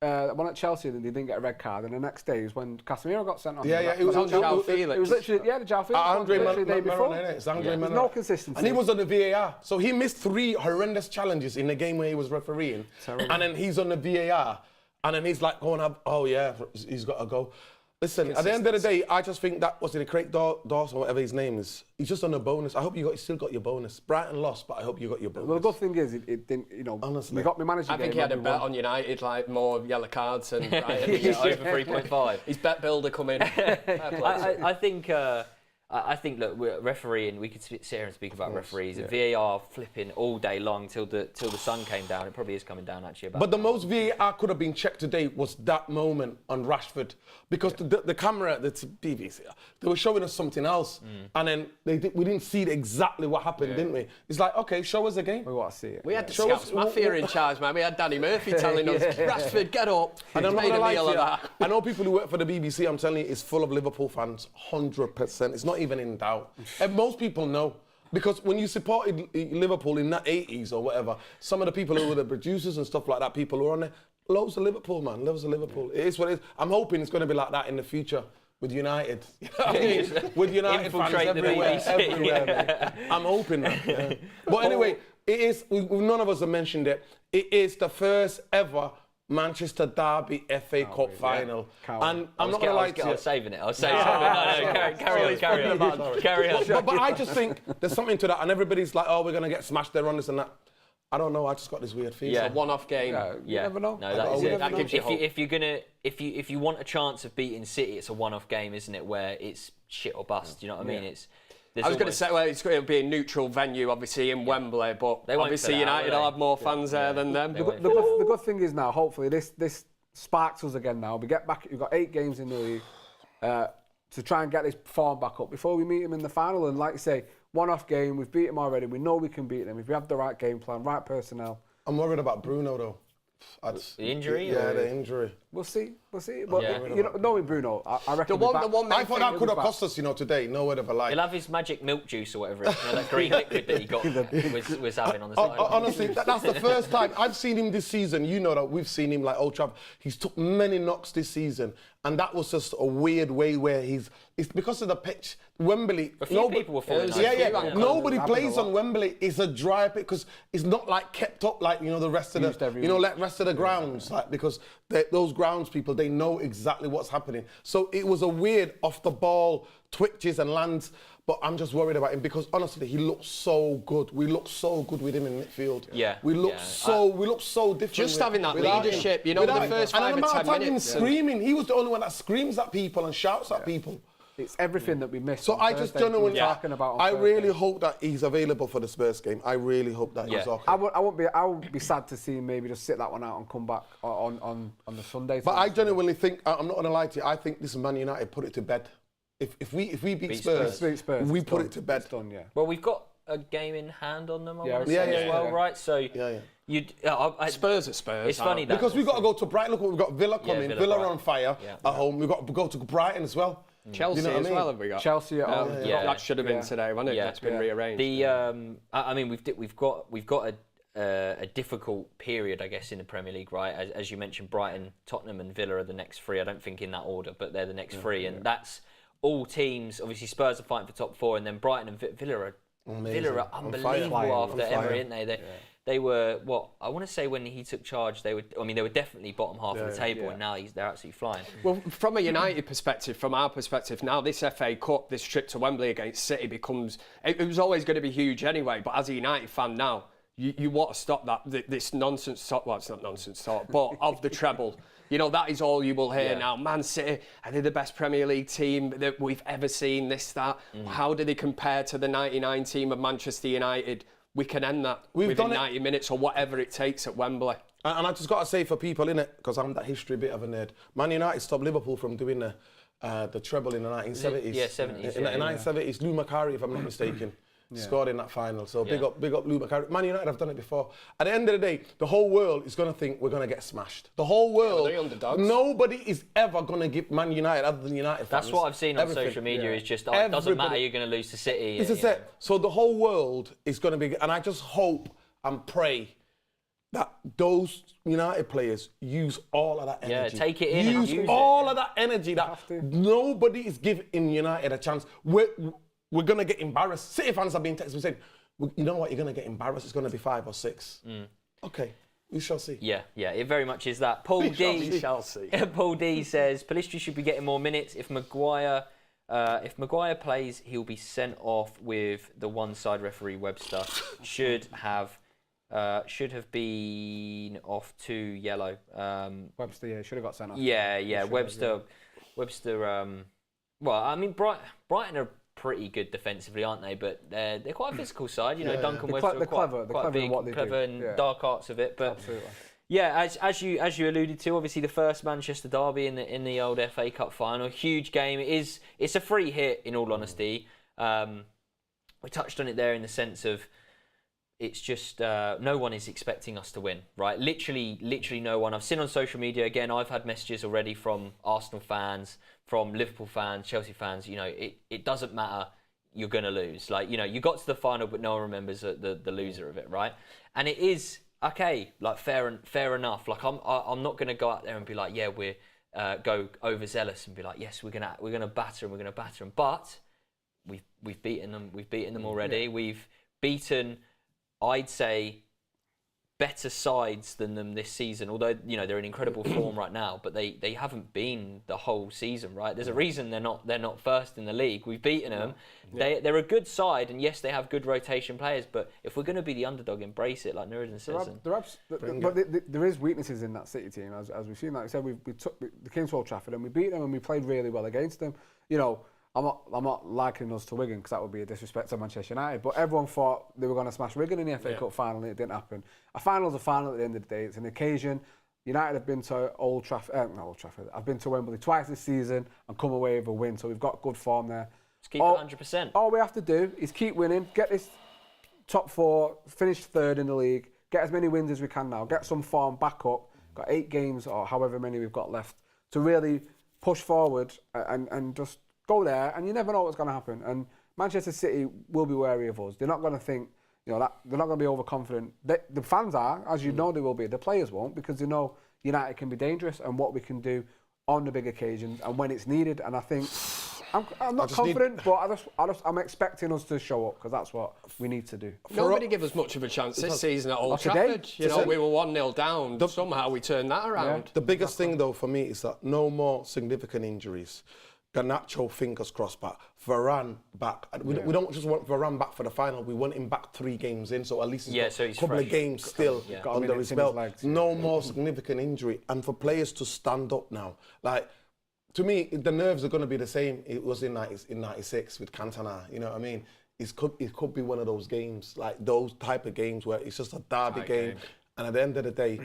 One at Chelsea, they didn't get a red card, and the next day was when Casemiro got sent off. It was on João Felix. It was literally, the João Felix. Andre the day before. There's no consistency. And he was on the VAR, so he missed 3 horrendous challenges in the game where he was refereeing. Terrible. And then he's on the VAR, and then he's like going up, "Oh yeah, he's got to go." Listen, at the end of the day, I just think that was Craig Dawson, whatever his name is. He's just on a bonus. I hope you still got your bonus. Brighton lost, but I hope you got your bonus. Well, the good thing is, it didn't. Honestly, we got my manager. I think he had a bet on United, like more yellow cards and Brighton. over 3.5. His bet builder come in. I think, look, we're refereeing. We could sit here and speak about referees. VAR flipping all day long till the sun came down. It probably is coming down actually. But the most VAR could have been checked today was that moment on Rashford, because the camera, the BBC, they were showing us something else, and then we didn't see exactly what happened, didn't we? It's like, okay, show us again. We want to see it. We had the Scouts Mafia in charge, man. We had Danny Murphy telling us, Rashford, get up. And I'm not Made gonna a lie meal to of you, that. I know people who work for the BBC, I'm telling you, it's full of Liverpool fans, 100%. It's not even in doubt. And most people know. Because when you supported Liverpool in that 80s or whatever, some of the people who were the producers and stuff like that, people who were on there, loads of Liverpool, man, loads of Liverpool. It is what it is. I'm hoping it's going to be like that in the future with United. You know what I mean? With United fans everywhere. I'm hoping that. Yeah. But anyway, it is, none of us have mentioned it, it is the first ever Manchester Derby FA Cup final. And I'm not going to lie to you. I was saving it. I was saving it. No, carry on. But I just think there's something to that. And everybody's like, oh, we're going to get smashed there on this and that. I don't know. I just got this weird feeling. It's a one-off game. You never know. No, that is it. That gives you hope. If you want a chance of beating City, it's a one-off game, isn't it? Where it's shit or bust. You know what I mean? I was going to say, well, it's going to be a neutral venue, obviously, in Wembley, but obviously United will have more fans there than them. The good thing is now, hopefully, this sparks us again now. We get back, we've got 8 games in the league to try and get this form back up before we meet them in the final. And like you say, one-off game, we've beat them already. We know we can beat them if we have the right game plan, right personnel. I'm worried about Bruno, though. The injury? Yeah, the injury. We'll see. But you know, knowing Bruno, I reckon the one I thought that could have cost us, today. No word of a lie. He'll have his magic milk juice or whatever it is. That green liquid that he got was having on the side. Honestly, that's the first time I've seen him this season. You know that we've seen him like Old Trafford. He's took many knocks this season, and that was just a weird way where it's because of the pitch. Wembley. A few people were falling. Nobody plays on Wembley. It's a dry pitch because it's not like kept up like the rest of the rest of the grounds. Like because those grounds people, they know exactly what's happening. So it was a weird off the ball twitches and lands. But I'm just worried about him because honestly, he looks so good. We look so good with him in midfield. Yeah. We look so different. Just having that leadership, the first 5 or 10 minutes. Screaming. He was the only one that screams at people and shouts at people. It's everything that we missed. So I just don't know when talking about. I really hope that he's available for the Spurs game. I really hope that he's okay. I would be sad to see him maybe just sit that one out and come back on the Sunday. But I genuinely think, I'm not going to lie to you, I think this Man United put it to bed. If we beat Spurs, we put it to bed. Done, yeah. Well, we've got a game in hand on them, as well, yeah. right? So Spurs at Spurs. It's funny that because we've got to go to Brighton. Look, we've got Villa coming. Villa are on fire at home. We've got to go to Brighton as well. Chelsea as well, have we got? Chelsea at home. That should have been today, wasn't it? That's been rearranged. I mean, we've got a difficult period, I guess, in the Premier League, right? As you mentioned, Brighton, Tottenham, and Villa are the next 3. I don't think in that order, but they're the next 3, and that's all teams. Obviously, Spurs are fighting for top 4, and then Brighton and Villa are unbelievable after Emery, aren't they? They were I want to say when he took charge, they were definitely bottom half of the table, and now they're absolutely flying. Well, from a United perspective, from our perspective, now this FA Cup, this trip to Wembley against City becomes. It was always going to be huge anyway, but as a United fan now, you want to stop this nonsense talk. Well, it's not nonsense talk, but of the treble. That is all you will hear now. Man City, are they the best Premier League team that we've ever seen? This, that. How do they compare to the 99 team of Manchester United? We can end that within 90 minutes or whatever it takes at Wembley. And I just got to say for people, innit, because I'm that history bit of a nerd, Man United stopped Liverpool from doing the treble in the 1970s. Yeah, 70s. In the 1970s, Lou Macari, if I'm not mistaken, scored in that final. So big up Lou Macari. Man United have done it before. At the end of the day, the whole world is going to think we're going to get smashed. The whole world, they're underdogs. Nobody is ever going to give Man United other than United fans. That's what I've seen on social media is just, it doesn't matter, you're going to lose to City. This is it. So the whole world is going to be, and I just hope and pray that those United players use all of that energy. Yeah, take it in and use all of that energy that nobody is giving United a chance. We're going to get embarrassed. City fans have been texting me saying, you know what, you're going to get embarrassed. It's going to be 5 or 6. Okay. We shall see. Yeah, it very much is that. Paul D. shall see. Paul D says Pellistri should be getting more minutes. If Maguire plays, he'll be sent off with the one-side referee. Webster should have been off 2 yellow. Webster, should have got sent off. Yeah. Webster. Well, I mean, Brighton are pretty good defensively, aren't they? But they're quite a physical side. You know, Duncan Webster they're clever. They're clever big, in what they clever do. and dark arts of it. But absolutely. yeah, as you alluded to, obviously the first Manchester derby in the old FA Cup final, huge game. It's a free hit, in all honesty. We touched on it there in the sense of it's just no one is expecting us to win, right? Literally no one. I've seen on social media, again, I've had messages already from Arsenal fans, from Liverpool fans, Chelsea fans. You know, it doesn't matter. You're going to lose. Like, you know, you got to the final, but no one remembers the loser of it, right? And it is, okay, like fair enough. Like, I'm not going to go out there and be like, yeah, we're go overzealous and be like, yes, we're gonna batter them. But we've beaten them. We've beaten them already. We've beaten, I'd say, better sides than them this season. Although, you know, they're in incredible form right now, but they haven't been the whole season, right? There's a reason they're not first in the league. We've beaten them. They're a good side, and yes, they have good rotation players. But if we're going to be the underdog, embrace it, like Nuruddin says. There is weaknesses in that City team, as we've seen. Like I said, we came to Old Trafford and we beat them, and we played really well against them. You know, I'm not likening us to Wigan, because that would be a disrespect to Manchester United. But everyone thought they were going to smash Wigan in the FA Cup final, and it didn't happen. A final's a final at the end of the day. It's an occasion. United have been to not Old Trafford. I've been to Wembley twice this season and come away with a win. So we've got good form there. Just keep it 100%. All we have to do is keep winning, get this top 4, finish 3rd in the league, get as many wins as we can now, get some form back up. Got 8 games or however many we've got left to really push forward and just go there, and you never know what's going to happen. And Manchester City will be wary of us. They're not going to think, you know, that they're not going to be overconfident. The fans are, as you know, they will be. The players won't, because they know United can be dangerous and what we can do on the big occasions and when it's needed. And I think I'm not confident, but I'm expecting us to show up, because that's what we need to do. Nobody gave us much of a chance this season at Old Trafford. You know, we were 1-0 down. Somehow we turned that around. The biggest thing, though, for me is that no more significant injuries. Garnacho, fingers crossed, back. Varane back. We don't just want Varane back for the final. We want him back 3 games in, so at least he's got a couple of games still under his belt. No more significant injury. And for players to stand up now, like, to me, the nerves are going to be the same. It was in 96 with Cantona. You know what I mean? It could be one of those games, like those type of games where it's just a derby game. And at the end of the day,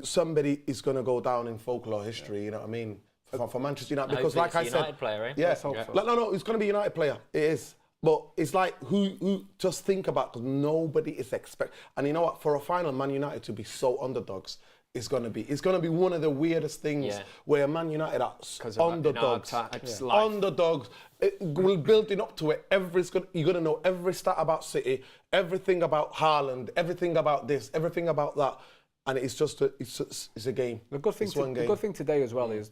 somebody is going to go down in folklore history. You know what I mean? For Manchester United, because like I said, United player, eh? No, it's going to be a United player. It is, but it's like who just think about, because nobody is expect. And you know what? For a final, Man United to be so underdogs, it's going to be one of the weirdest things where Man United are underdogs. Underdogs. We're building up to it. You're going to know every stat about City, everything about Haaland, everything about this, everything about that, and it's a game. The good thing today as well is,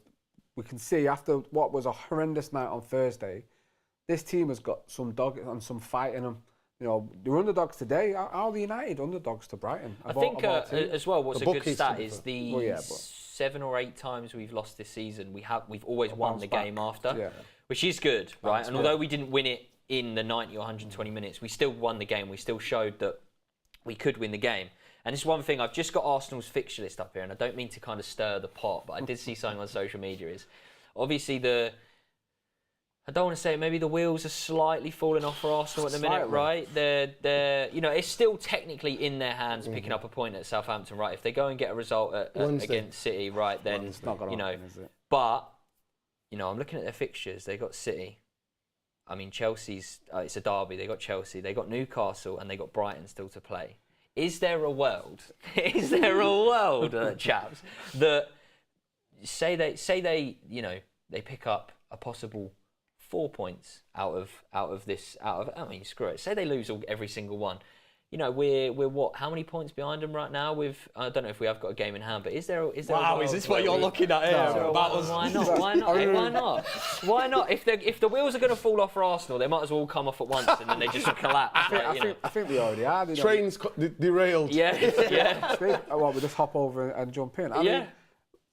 we can see after what was a horrendous night on Thursday, this team has got some dog and some fight in them. You know, they're underdogs today. Are the United underdogs to Brighton? I think as well, what's a good stat is the 7 or 8 times we've lost this season, we've always won the game after, which is good, right? And although we didn't win it in the 90 or 120 minutes, we still won the game. We still showed that we could win the game. And this is one thing, I've just got Arsenal's fixture list up here, and I don't mean to kind of stir the pot, but I did see something on social media is, obviously I don't want to say it, maybe the wheels are slightly falling off for Arsenal at the minute, right? They're you know, it's still technically in their hands picking up a point at Southampton, right? If they go and get a result against City, right, then, it's not gonna happen, is it? But, you know, I'm looking at their fixtures. They got City. I mean, Chelsea's, it's a derby. They got Chelsea. They got Newcastle, and they got Brighton still to play. Is there a world, chaps, that say they you know, they pick up a possible 4 points out of this, I mean, screw it. Say they lose every single one. you know, we're what? How many points behind them right now? I don't know if we have got a game in hand, but is there? Wow, is this what you're looking at here? Why not? Why not? Why not? Why not? If the wheels are going to fall off for Arsenal, they might as well come off at once, and then they just collapse. I think they already are. Trains derailed. Yeah. Well, we just hop over and jump in. I mean,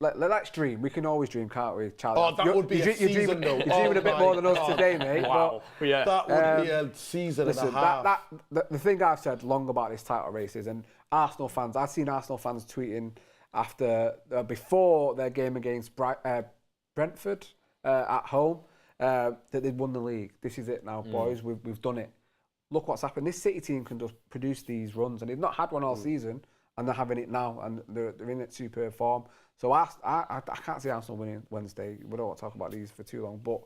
let's dream. We can always dream, can't we, Charlie? Oh, that would be a season, though. You're dreaming a bit more than us today, mate. Wow. But, that would be a season and a half. The thing I've said long about this title race is, and Arsenal fans, I've seen Arsenal fans tweeting before their game against Brentford at home that they'd won the league. This is it now, boys. We've done it. Look what's happened. This City team can just produce these runs, and they've not had one all season, and they're having it now, and they're in it superb form. So I can't see Arsenal winning Wednesday. We don't want to talk about these for too long, but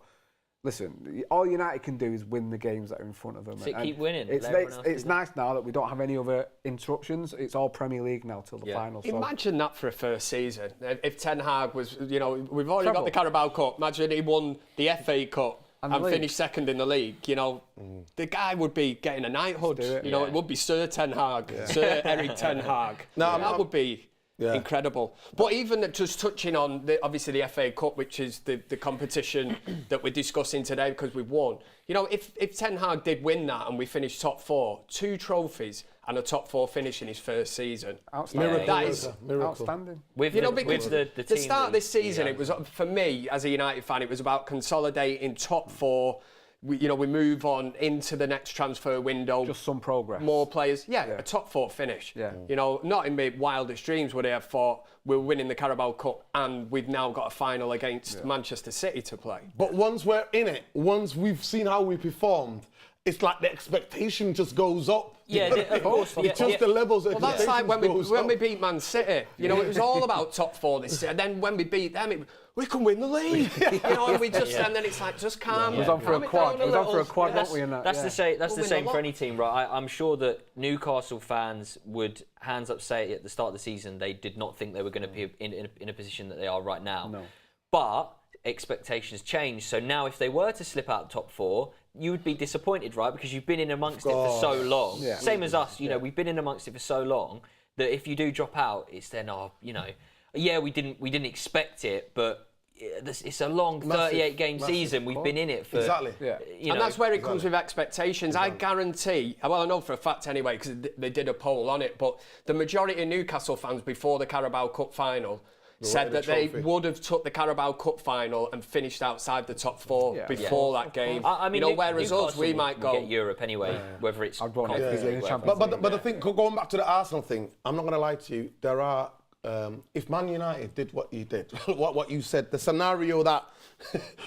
listen, all United can do is win the games that are in front of them. So keep winning. It's nice now that we don't have any other interruptions. It's all Premier League now till the final. So. Imagine that for a first season. If Ten Hag was, we've already got the Carabao Cup. Imagine he won the FA Cup and finished second in the league. The guy would be getting a knighthood. It would be Sir Ten Hag, Sir Eric Ten Hag. That would be incredible. But even just touching on obviously the FA Cup, which is the competition that we're discussing today because we've won. If Ten Hag did win that and we finished top 4, 2 trophies and a top 4 finish in his first season. Outstanding. That is outstanding. With the start of this season, it was, for me as a United fan, it was about consolidating top 4. We move on into the next transfer window. Just some progress. More players. A top 4 finish. Yeah. Not in my wildest dreams would I have thought we're winning the Carabao Cup and we've now got a final against Manchester City to play. But once we're in it, once we've seen how we performed, it's like the expectation just goes up. Of course. It's just the levels of that's like when we beat Man City. It was all about top 4 this year. And then when we beat them, we can win the league. And we just and then it's like just calm. It was on for a quad. Weren't we? That's the same for any team, right? I'm sure that Newcastle fans would hands up say at the start of the season they did not think they were going to be in a position that they are right now. No. But expectations change. So now if they were to slip out top 4, you would be disappointed, right? Because you've been in amongst it for so long. Yeah. Same as us, we've been in amongst it for so long that if you do drop out, it's then, we didn't expect it, but it's a long 38-game season. We've been in it for... Exactly. And that's where it comes with expectations. I guarantee, I know for a fact anyway, because they did a poll on it, but the majority of Newcastle fans before the Carabao Cup final said that they would have took the Carabao Cup final and finished outside the top 4 before that game. I mean, whereas us, we might go get Europe anyway, whether it's But the thing, going back to the Arsenal thing, I'm not going to lie to you. There are, if Man United did what you did, what you said, the scenario that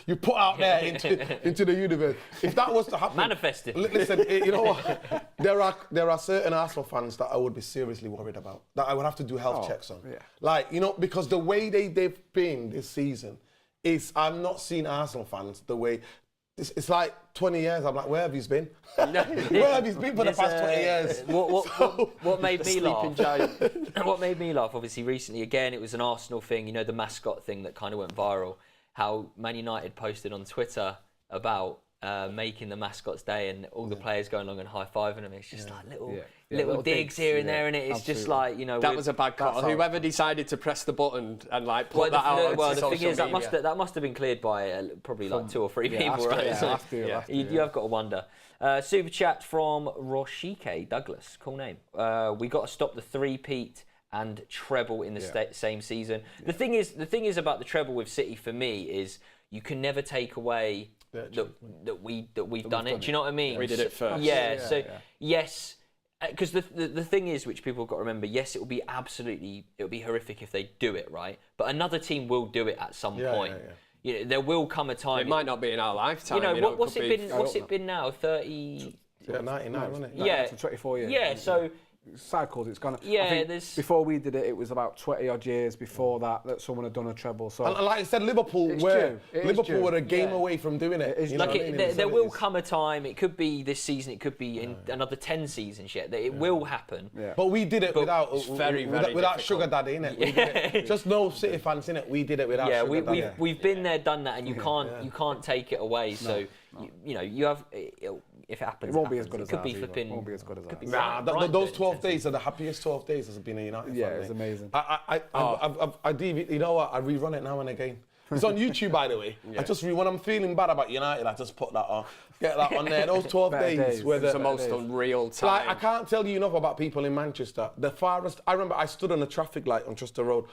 you put out there into the universe, if that was to happen, manifested. Listen, you know what? There are certain Arsenal fans that I would be seriously worried about, that I would have to do health checks on. Because the way they've been this season is, I've not seen Arsenal fans the way. It's like 20 years. I'm like, where have you been? Where have you been for the past 20 years? What made me laugh? What made me laugh, obviously, recently, again, it was an Arsenal thing, the mascot thing that kind of went viral. How Man United posted on Twitter about making the mascot's day and all the players going along and high-fiving them. It's just like little digs here and there, and it's just like, that was a bad call. Whoever decided to press the button and put that out on social media. The thing is, that must have been cleared by probably like 2 or 3 people, right? You have got to wonder. Super chat from Roshike Douglas, cool name. We got to stop the three-peat and treble in the same season. The thing is about the treble with City for me is you can never take away that we've done it. Do you know what I mean? We did it first. Yes, because the thing is, which people have got to remember, yes, it will be horrific if they do it, right? But another team will do it at some point. There will come a time. It might not be in our lifetime. What's it been now? 30. 99, wasn't it? Yeah, 24 years. Yeah, so. Cycles, it's gone. Yeah, before we did it, it was about 20 odd years before that someone had done a treble. So, and like I said, Liverpool were a game away from doing it. There will come a time. It could be this season. It could be in another 10 seasons yet. That it will happen. Yeah. But we did it without sugar daddy, innit? Yeah. Just no City fans, innit? We did it without sugar daddy. We've been there, done that, and you can't take it away. So you have. if it happens, It won't be as good as could ours be either. flipping. It won't be as good as ours. Nah, Brighton those doing 12 it. days are the happiest 12 days as being a United Yeah, fan. it's mate. amazing. You know what? I rerun it now and again. It's on YouTube, by the way. I just when I'm feeling bad about United, I just put that on, get that on there. Those 12 Better days, days. where It's the the most unreal time. like, I can't tell you enough about people in Manchester. The farthest I remember, I stood on a traffic light on Chester Road,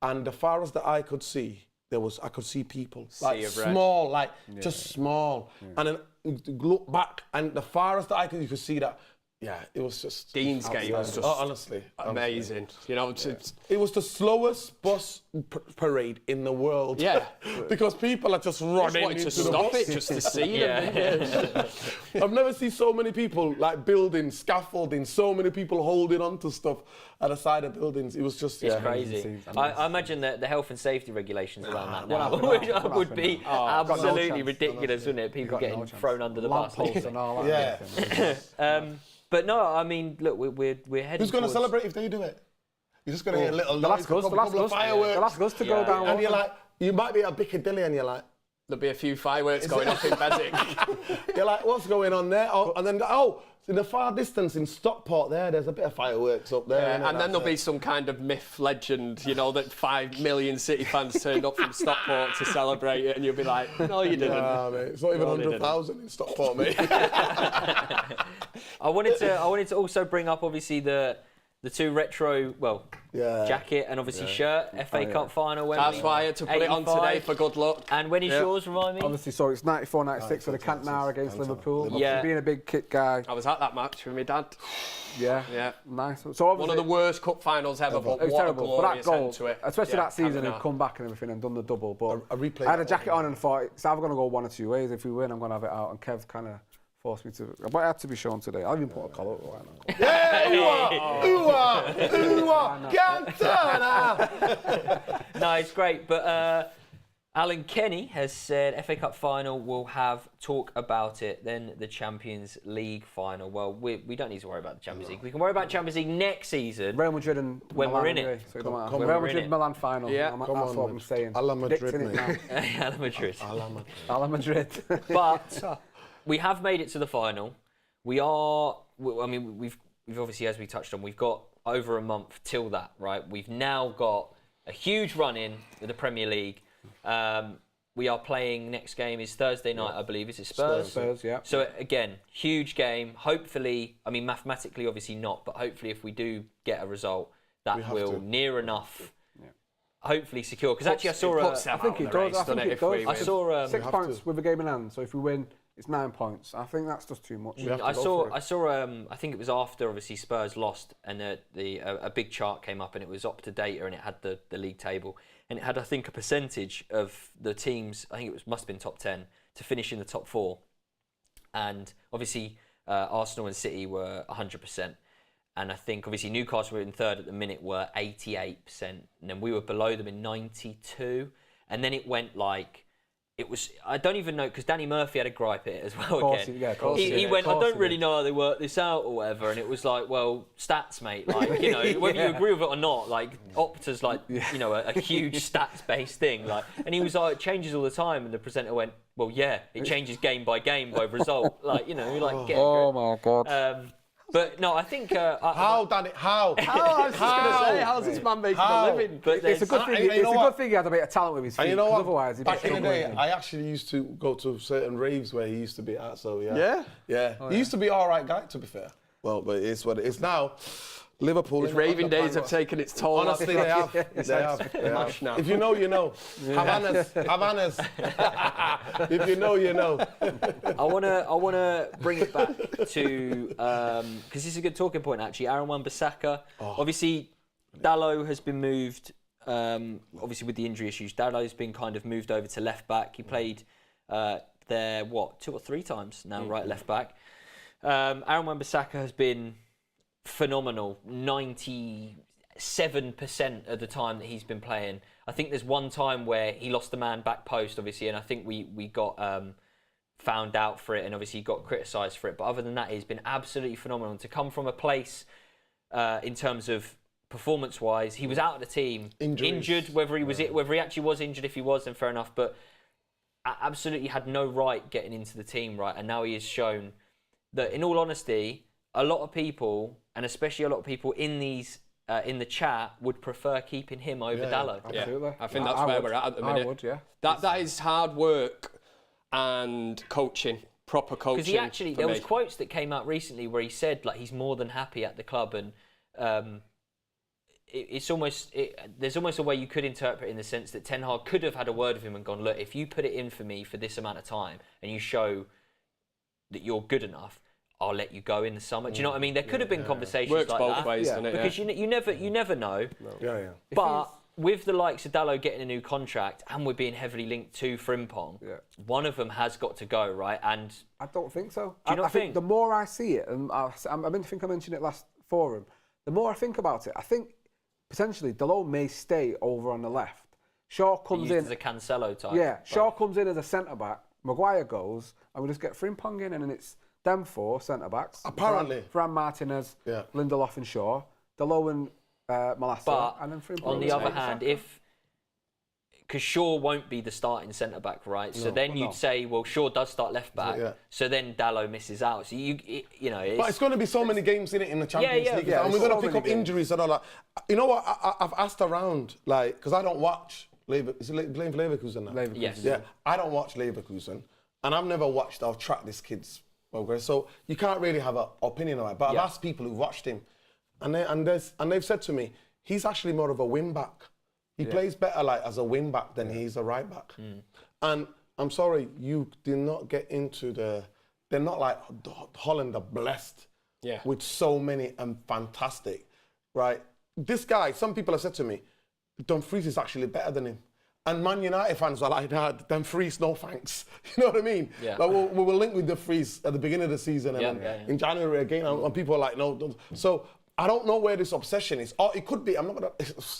and the farthest that I could see, I could see people like of red. small, like just small, and then you look back, and the farthest that you could see that. Yeah, it was just Deansgate was just honestly amazing. You know, It was the slowest bus parade in the world. Yeah. Because people are just running wanted to into the stop bus. it just to see them. I've never seen so many people like building, scaffolding, so many people holding on to stuff at the side of buildings. It was just It's crazy. Amazing. I imagine that the health and safety regulations around that now happen, would be got no absolutely chance. ridiculous, wouldn't it? People getting thrown under the bus. Lampposts and all that. Yeah. But no, I mean, look, we're heading. Who's going to towards- celebrate if they do it? You're just going to hear a little The noise, last goes, a couple of fireworks. The last goes to go Yeah. down. And you're like, you might be at Piccadilly and you're like, There'll be a few fireworks going off in Beswick. you're like, what's going on there? Oh, and then, in the far distance in Stockport there's a bit of fireworks up there. innit? And then there'll be That's some kind of myth legend, you know, that 5 million City fans turned up from Stockport to celebrate it, and you'll be like, no, you didn't. Nah, mate, it's not even No, they 100,000 in Stockport, mate. I wanted to also bring up obviously the two retro jacket and obviously shirt FA Cup final. Wembley, That's why I had to put it on today 85. for good luck. And when is yours? Remind me. Obviously, so it's 94, 96 for the Cantona against Liverpool. Obviously, Yeah. being a big kit guy. I was at that match with my dad. Yeah. Yeah. Nice. So obviously, One of the worst cup finals ever, but it was what a terrible. But that glorious goal, end to it. especially Yeah, that season, Cantona. and come back and everything and done the double. But I replayed I had a that jacket one. on and thought it's either going to go one or two ways. If we win, I'm going to have it out. And Kev kind of forced me to. But it had to be shown today. I'll even put a collar. Why not? Yeah, ooh-ah, Cantona! No, it's great. But Alan Kenny has said FA Cup final will have talk about it. Then the Champions League final. Well, we don't need to worry about the Champions League. We can worry about Champions League next season. Real Madrid and When Milan we're in it. anyway, so it don't matter. Come on, Real we're in Madrid it. Milan final. Yeah. That's Come on, what I'm Madrid. saying. A la Madrid, Predicting it mate. now. Real Madrid. A la Madrid. But we have made it to the final. We've obviously, as we touched on, we've got over a month till that, right? We've now got a huge run in with the Premier League. We are playing, next game is Thursday night, I believe. Is it Spurs? Spurs, yeah. So again, huge game. Hopefully, I mean, mathematically, obviously not, but hopefully if we do get a result, that will near enough hopefully secure. Because actually I saw I think it does. I think it does. I saw 6 points with a game in hand. So if we win, it's 9 points. I think that's just too much. I saw I think it was after obviously Spurs lost and a big chart came up and it was Opta data and it had the league table and it had I think a percentage of the teams, I think it must have been top 10 to finish in the top 4, and obviously Arsenal and City were 100%. And I think obviously Newcastle were in third at the minute were 88%, and then we were below them in 92, and then it went like. It was, I don't even know, because Danny Murphy had a gripe at it as well again. He went, I don't really know how they work this out or whatever, and it was like, well, stats, mate. Like, you know, whether you agree with it or not, like, Opta's like, you know, a huge stats-based thing. Like, and he was like, it changes all the time, and the presenter went, well, yeah, it changes game by result. Like, you know, like, get Oh my God. But no, I think... How, Danny? How? I was just going to say, how's this man making a living? But It's a good thing. It's a good thing he had a bit of talent with his feet. And you know what? Otherwise, he'd be Back in the struggling. day, I actually used to go to certain raves where he used to be at. So yeah. Yeah? Yeah. He used to be all right guy, to be fair. Well, but it's what it is now. Liverpool. His raving days have taken its toll. Honestly, they have. They have. Mash now. If you know, you know. Havanas. If you know, you know. I wanna bring it back to because this is a good talking point actually. Aaron Wan-Bissaka, obviously, Dalot has been moved. Obviously with the injury issues, Dalot's been kind of moved over to left back. He played there 2 or 3 times now, right left back. Aaron Wan-Bissaka has been phenomenal. 97% of the time that he's been playing. I think there's one time where he lost the man back post, obviously, and I think we got found out for it, and obviously got criticised for it. But other than that, he's been absolutely phenomenal. And to come from a place in terms of performance-wise, he was out of the team, injured. Whether he actually was injured, if he was, then fair enough. But absolutely had no right getting into the team, right? And now he has shown that, in all honesty, a lot of people, and especially a lot of people in these in the chat, would prefer keeping him over Dalot. Absolutely. I think that's where we're at the minute. I would, yeah. That is hard work and coaching, proper coaching. Because he actually, there was quotes that came out recently where he said like he's more than happy at the club, and there's almost a way you could interpret it in the sense that Ten Hag could have had a word with him and gone, look, if you put it in for me for this amount of time and you show that you're good enough, I'll let you go in the summer. Do you know what I mean? There could have been conversations Works like both that. ways, doesn't it? Because you never know. No. Yeah. But with the likes of Dalot getting a new contract and we're being heavily linked to Frimpong, one of them has got to go, right? And I don't think so. Do you not I think the more I see it, and I think I mentioned it last forum, the more I think about it, I think potentially Dalot may stay over on the left. Shaw comes in as a Cancelo type. Yeah, Shaw comes in as a centre back. Maguire goes, and we just get Frimpong in, and then it's them 4 centre backs. Apparently, Fran Martinez, Lindelof, and Shaw. Dalot and Malassa, and then Frimpong. On the other hand, because Shaw won't be the starting centre back, right? So then you'd say, well, Shaw does start left back. So then Dalot misses out. So you know. But it's going to be so many games in it in the Champions League, and we're going to pick up injuries and all that. You know what? I've asked around, like, because I don't watch. Is it playing for Leverkusen now? Leverkusen. Yes. Yeah, I don't watch Leverkusen, and I've never watched or tracked this kid's progress, so you can't really have an opinion on it. But I've asked people who've watched him, and they've said to me, he's actually more of a wing back. He plays better like as a wing back than he's a right back. And I'm sorry, you did not get into they're not like Holland are blessed with so many and fantastic, right? This guy, some people have said to me, Dumfries is actually better than him. And Man United fans are like, nah, Dumfries, no thanks. You know what I mean? Yeah. Like we were linked with Dumfries at the beginning of the season, and in January again, and people are like, no, don't. So I don't know where this obsession is. Or it could be, I'm not gonna,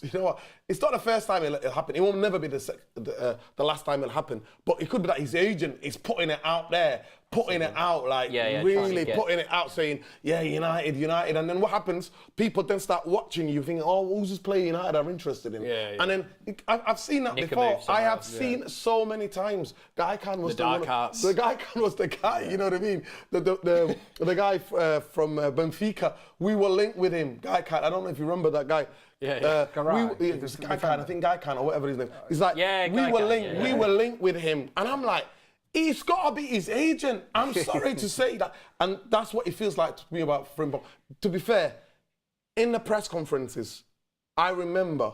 you know what? It's not the first time it'll happen. It will never be the last time it'll happen. But it could be that his agent is putting it out there, putting it out, like really putting it out, saying, yeah, United. And then what happens? People then start watching you, thinking, oh, who's this player United are interested in? And then I've seen that before. I have seen so many times. Guy Khan was the Guy Khan was the guy. You know what I mean? The guy from Benfica. We were linked with him. Guy Khan. I don't know if you remember that guy. It was Guy Khan. I think Guy Khan or whatever his name. He's like, we were linked with him, and I'm like, he's got to be his agent. I'm sorry to say that. And that's what it feels like to me about Frimpong. To be fair, in the press conferences, I remember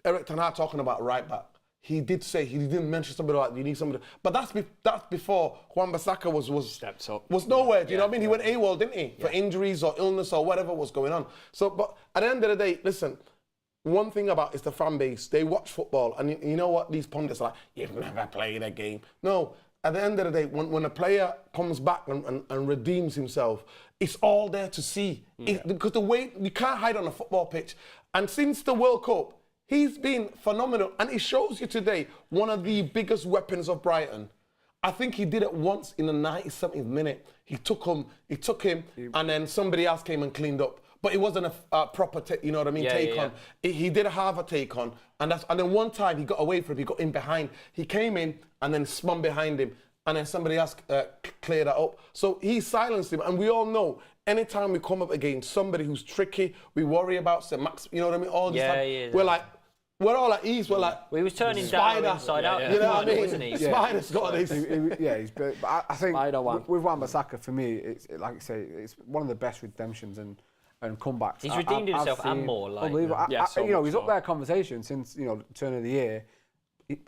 Eric Ten Hag talking about right back. He did say, he didn't mention somebody like, you need somebody. But that's before Wan-Bissaka stepped up. Was nowhere. Do you know what I mean? He went AWOL, didn't he? For injuries or illness or whatever was going on. So, but at the end of the day, listen, one thing about is the fan base. They watch football, and you know what? These pundits are like, you've never played a game. No, at the end of the day, when a player comes back and redeems himself, it's all there to see. Because the way, you can't hide on a football pitch. And since the World Cup, he's been phenomenal. And it shows you today, one of the biggest weapons of Brighton. I think he did it once in the 97th minute. He took him, and then somebody else came and cleaned up. But it wasn't a proper, take on. He did have a take on, and then one time he got away from it. He got in behind. He came in and then spun behind him, and then somebody else cleared that up. So he silenced him, and we all know. Anytime we come up against somebody who's tricky, we worry about St. Max. You know what I mean? All this time, we're all at ease. We're like, he was turning Spider inside out. You know what I mean? Wasn't he? Spider's got this. He's brilliant. But I think with Wan-Bissaka, for me, it's like I say, it's one of the best redemptions and comebacks. He's redeemed himself and more. Unbelievable. He's up there conversation since turn of the year.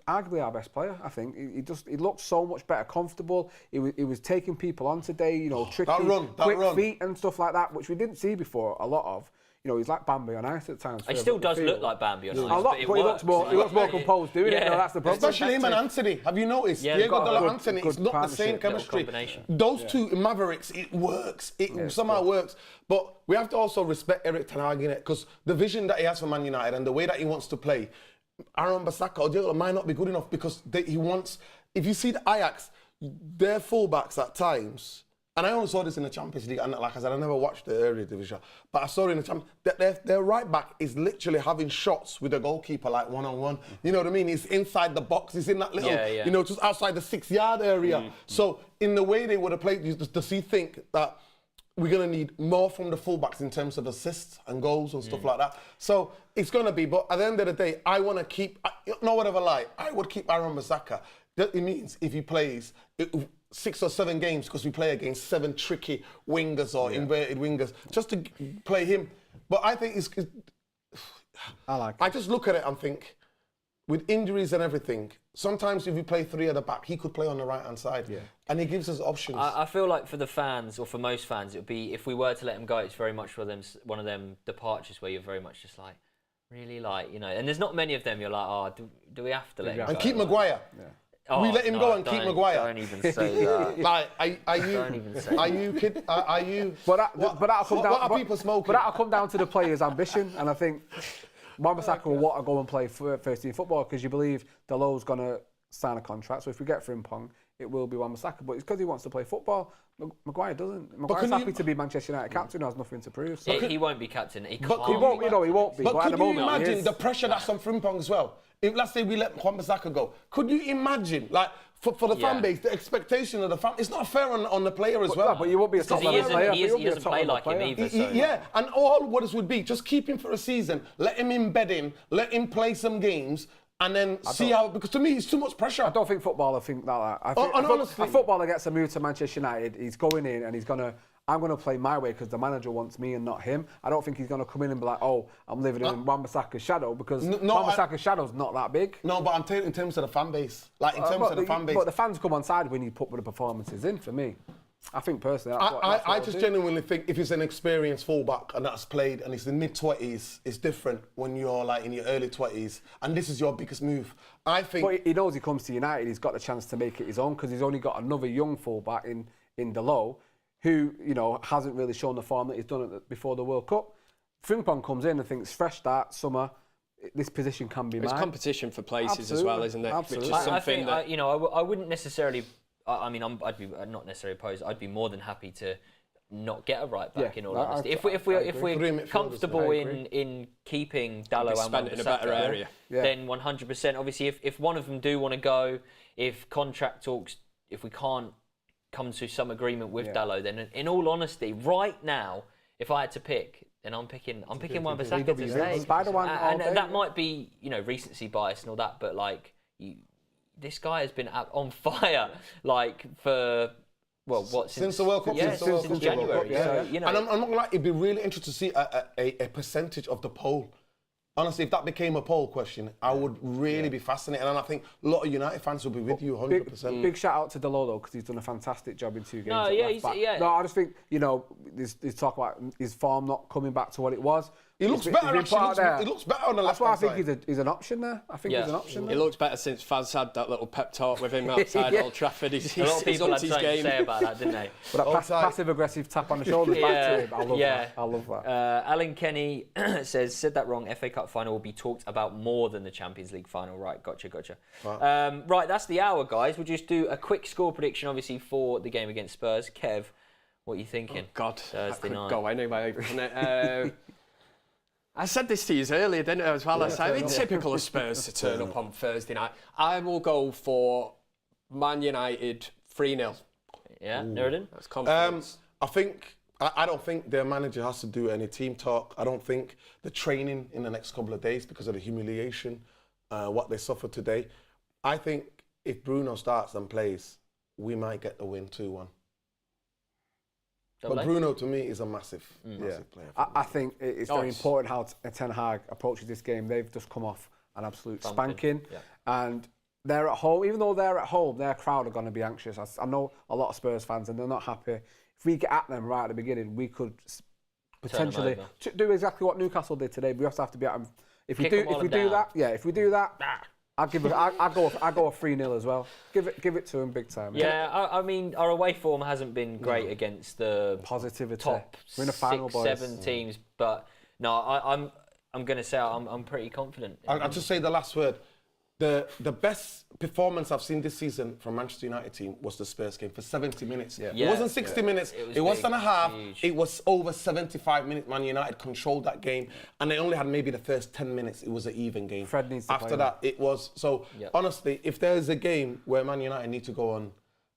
Arguably our best player, I think. He looked so much better, comfortable. He was taking people on today, tricky, quick feet and stuff like that, which we didn't see before a lot of. He's like Bambi on ice at times. He still does look like Bambi on ice. A lot, but he looks more composed doing it. No, that's the problem. Especially him and Anthony. Have you noticed? Diego Dalla Anthony, it's not the same chemistry. Those two Mavericks, it works. It somehow works. But we have to also respect Eric Ten Hag in it, because the vision that he has for Man United and the way that he wants to play, Aaron Bissaka or Diego might not be good enough, because he wants. If you see the Ajax, their fullbacks at times and I only saw this in the Champions League, and like I said, I never watched the area division, but I saw it in the Champions League, their right back is literally having shots with the goalkeeper, like one-on-one. You know what I mean? He's inside the box, he's in that little, you know, just outside the 6-yard area. So in the way they would have played, does he think that we're going to need more from the fullbacks in terms of assists and goals and stuff like that? So it's going to be, but at the end of the day, I want to keep, no whatever lie, I would keep Aaron Bissaka. It means if he plays 6 or 7 games, because we play against 7 tricky wingers or inverted wingers, just to play him. But I think I just look at it and think, with injuries and everything, sometimes if you play 3 at the back, he could play on the right-hand side. And he gives us options. I feel like for the fans, or for most fans, it would be, if we were to let him go, it's very much one of them departures where you're very much just like, really, like, you know, and there's not many of them, you're like, oh, do we have to let him go? And keep Maguire. Oh, we let him go and keep Maguire. Don't even say that. Like, are you kid? Are you? But that'll come down. What are people smoking? But that'll come down to the player's ambition, and I think Wan-Bissaka will want to go and play first team football because you believe Dalot's going to sign a contract. So if we get Frimpong, it will be Wan-Bissaka. But it's because he wants to play football. Maguire doesn't. Maguire's happy to be Manchester United captain. Has nothing to prove. So. He won't be captain. He can't. He won't. You know, he won't be. But at could the you moment, imagine the pressure that's on Frimpong as well? If, let's say we let Wan-Bissaka go, could you imagine, like, for the fan base, the expectation of the fan, it's not fair on the player as well. But you won't be a top level player. He doesn't play like him either. Yeah, and all what this would be, just keep him for a season, let him embed in, let him play some games, and then see how, because to me, it's too much pressure. I don't think footballer think like that. Honestly, a footballer gets a move to Manchester United, he's going in and I'm going to play my way because the manager wants me and not him. I don't think he's going to come in and be like, oh, I'm living in Wan-Bissaka's shadow because Wan-Bissaka's shadow's not that big. No, but I'm telling in terms of the fan base. Like, in terms of the fan base. But the fans come on side when you put the performances in, for me. I think personally, that's what I just genuinely think if he's an experienced fullback and that's played and he's in mid-20s, it's different when you're like in your early 20s and this is your biggest move. I think... But he knows he comes to United, he's got the chance to make it his own because he's only got another young fullback in Dalot who, you know, hasn't really shown the form that he's done before the World Cup. Frimpong comes in and thinks, fresh start, summer, this position can be mine. It's competition for places as well, isn't it? Absolutely. Which is something I think, I wouldn't necessarily... I mean, I'd be not necessarily opposed. I'd be more than happy to not get a right back. In all honesty, if we're comfortable in keeping Dalot and Wan-Bissaka in a better area, then 100%. Obviously, if one of them do want to go, if contract talks, if we can't come to some agreement with Dalot, then in all honesty, right now, if I had to pick, then I'm picking Wan-Bissaka to stay. And that might be, you know, recency bias and all that, but like this guy has been on fire, like for since the World Cup, since January. So, you know, and I'm not gonna lie, it'd be really interesting to see a percentage of the poll. Honestly, if that became a poll question, I would really be fascinated, and I think a lot of United fans will be with you 100%. Big shout out to Dalot though, because he's done a fantastic job in 2 games. No, No, I just think, you know, there's talk about his form not coming back to what it was. He looks better, actually. He looks better on the left hand side. That's why I think he's an option there. I think he's an option there. He looks better since Faz had that little pep talk with him outside Old Trafford. A lot of people had something to say about that, didn't they? But that passive-aggressive tap on the shoulder back to him, I love that. I love that. Alan Kenny said that wrong. FA Cup final will be talked about more than the Champions League final. Right, gotcha. Wow. Right, that's the hour, guys. We'll just do a quick score prediction, obviously, for the game against Spurs. Kev, what are you thinking? Oh, God, Thursday night. Go anyway. I said this to you earlier, didn't I, as well? I said, it's typical of Spurs to turn up on Thursday night. I will go for Man United 3-0. Yeah, Nuruddin? That's confidence. I don't think their manager has to do any team talk. I don't think the training in the next couple of days because of the humiliation, what they suffered today. I think if Bruno starts and plays, we might get the win 2-1. But Bruno, to me, is a massive player. I think it's very important how Ten Hag approaches this game. They've just come off an absolute spanking. Yeah. And they're at home. Even though they're at home, their crowd are going to be anxious. I know a lot of Spurs fans, and they're not happy. If we get at them right at the beginning, we could potentially do exactly what Newcastle did today. We also have to be at them. If we do that, I'll go a 3-0 as well. Give it to him big time. Yeah, I mean, our away form hasn't been great against the positivity top We're in the final, 6-7 teams, but no, I'm going to say I'm pretty confident. I'll just say the last word. the best performance I've seen this season from Manchester United team was the Spurs game for 70 minutes. It wasn't 60 minutes. It wasn't a half. Huge. It was over 75 minutes. Man United controlled that game, and they only had maybe the first 10 minutes. It was an even game. Fred needs to After play that, it was so. Honestly, if there is a game where Man United need to go on,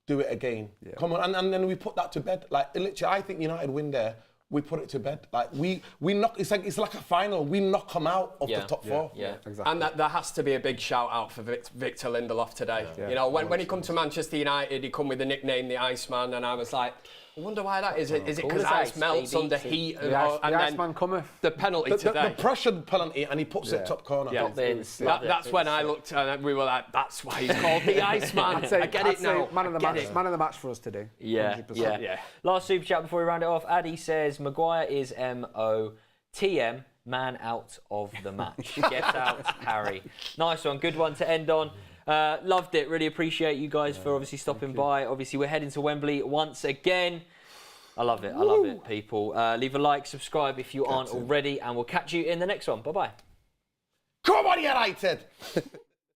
do it again. Come on, and then we put that to bed. Like literally, I think United win there. We put it to bed. Like we knock. It's like a final. We knock them out of the top four. Yeah, exactly. And there has to be a big shout out for Victor Lindelof today. You know, when he come to Manchester United, he come with the nickname the Iceman, and I was like, I wonder why that is. Is it because ice melts under heat? The Iceman cometh. The penalty today. The pressured penalty, and he puts it top corner. Yeah. That's when I looked and we were like, that's why he's called the Iceman. I get it now. Man of the match for us today. 100%. Yeah. Last super chat before we round it off. Addy says Maguire is MOTM, man out of the match. Get out, Harry. Nice one. Good one to end on. Loved it. Really appreciate you guys for obviously stopping by. Obviously, we're heading to Wembley once again. I love it. I love it, people. Leave a like, subscribe if you aren't already, and we'll catch you in the next one. Bye-bye. Come on, United!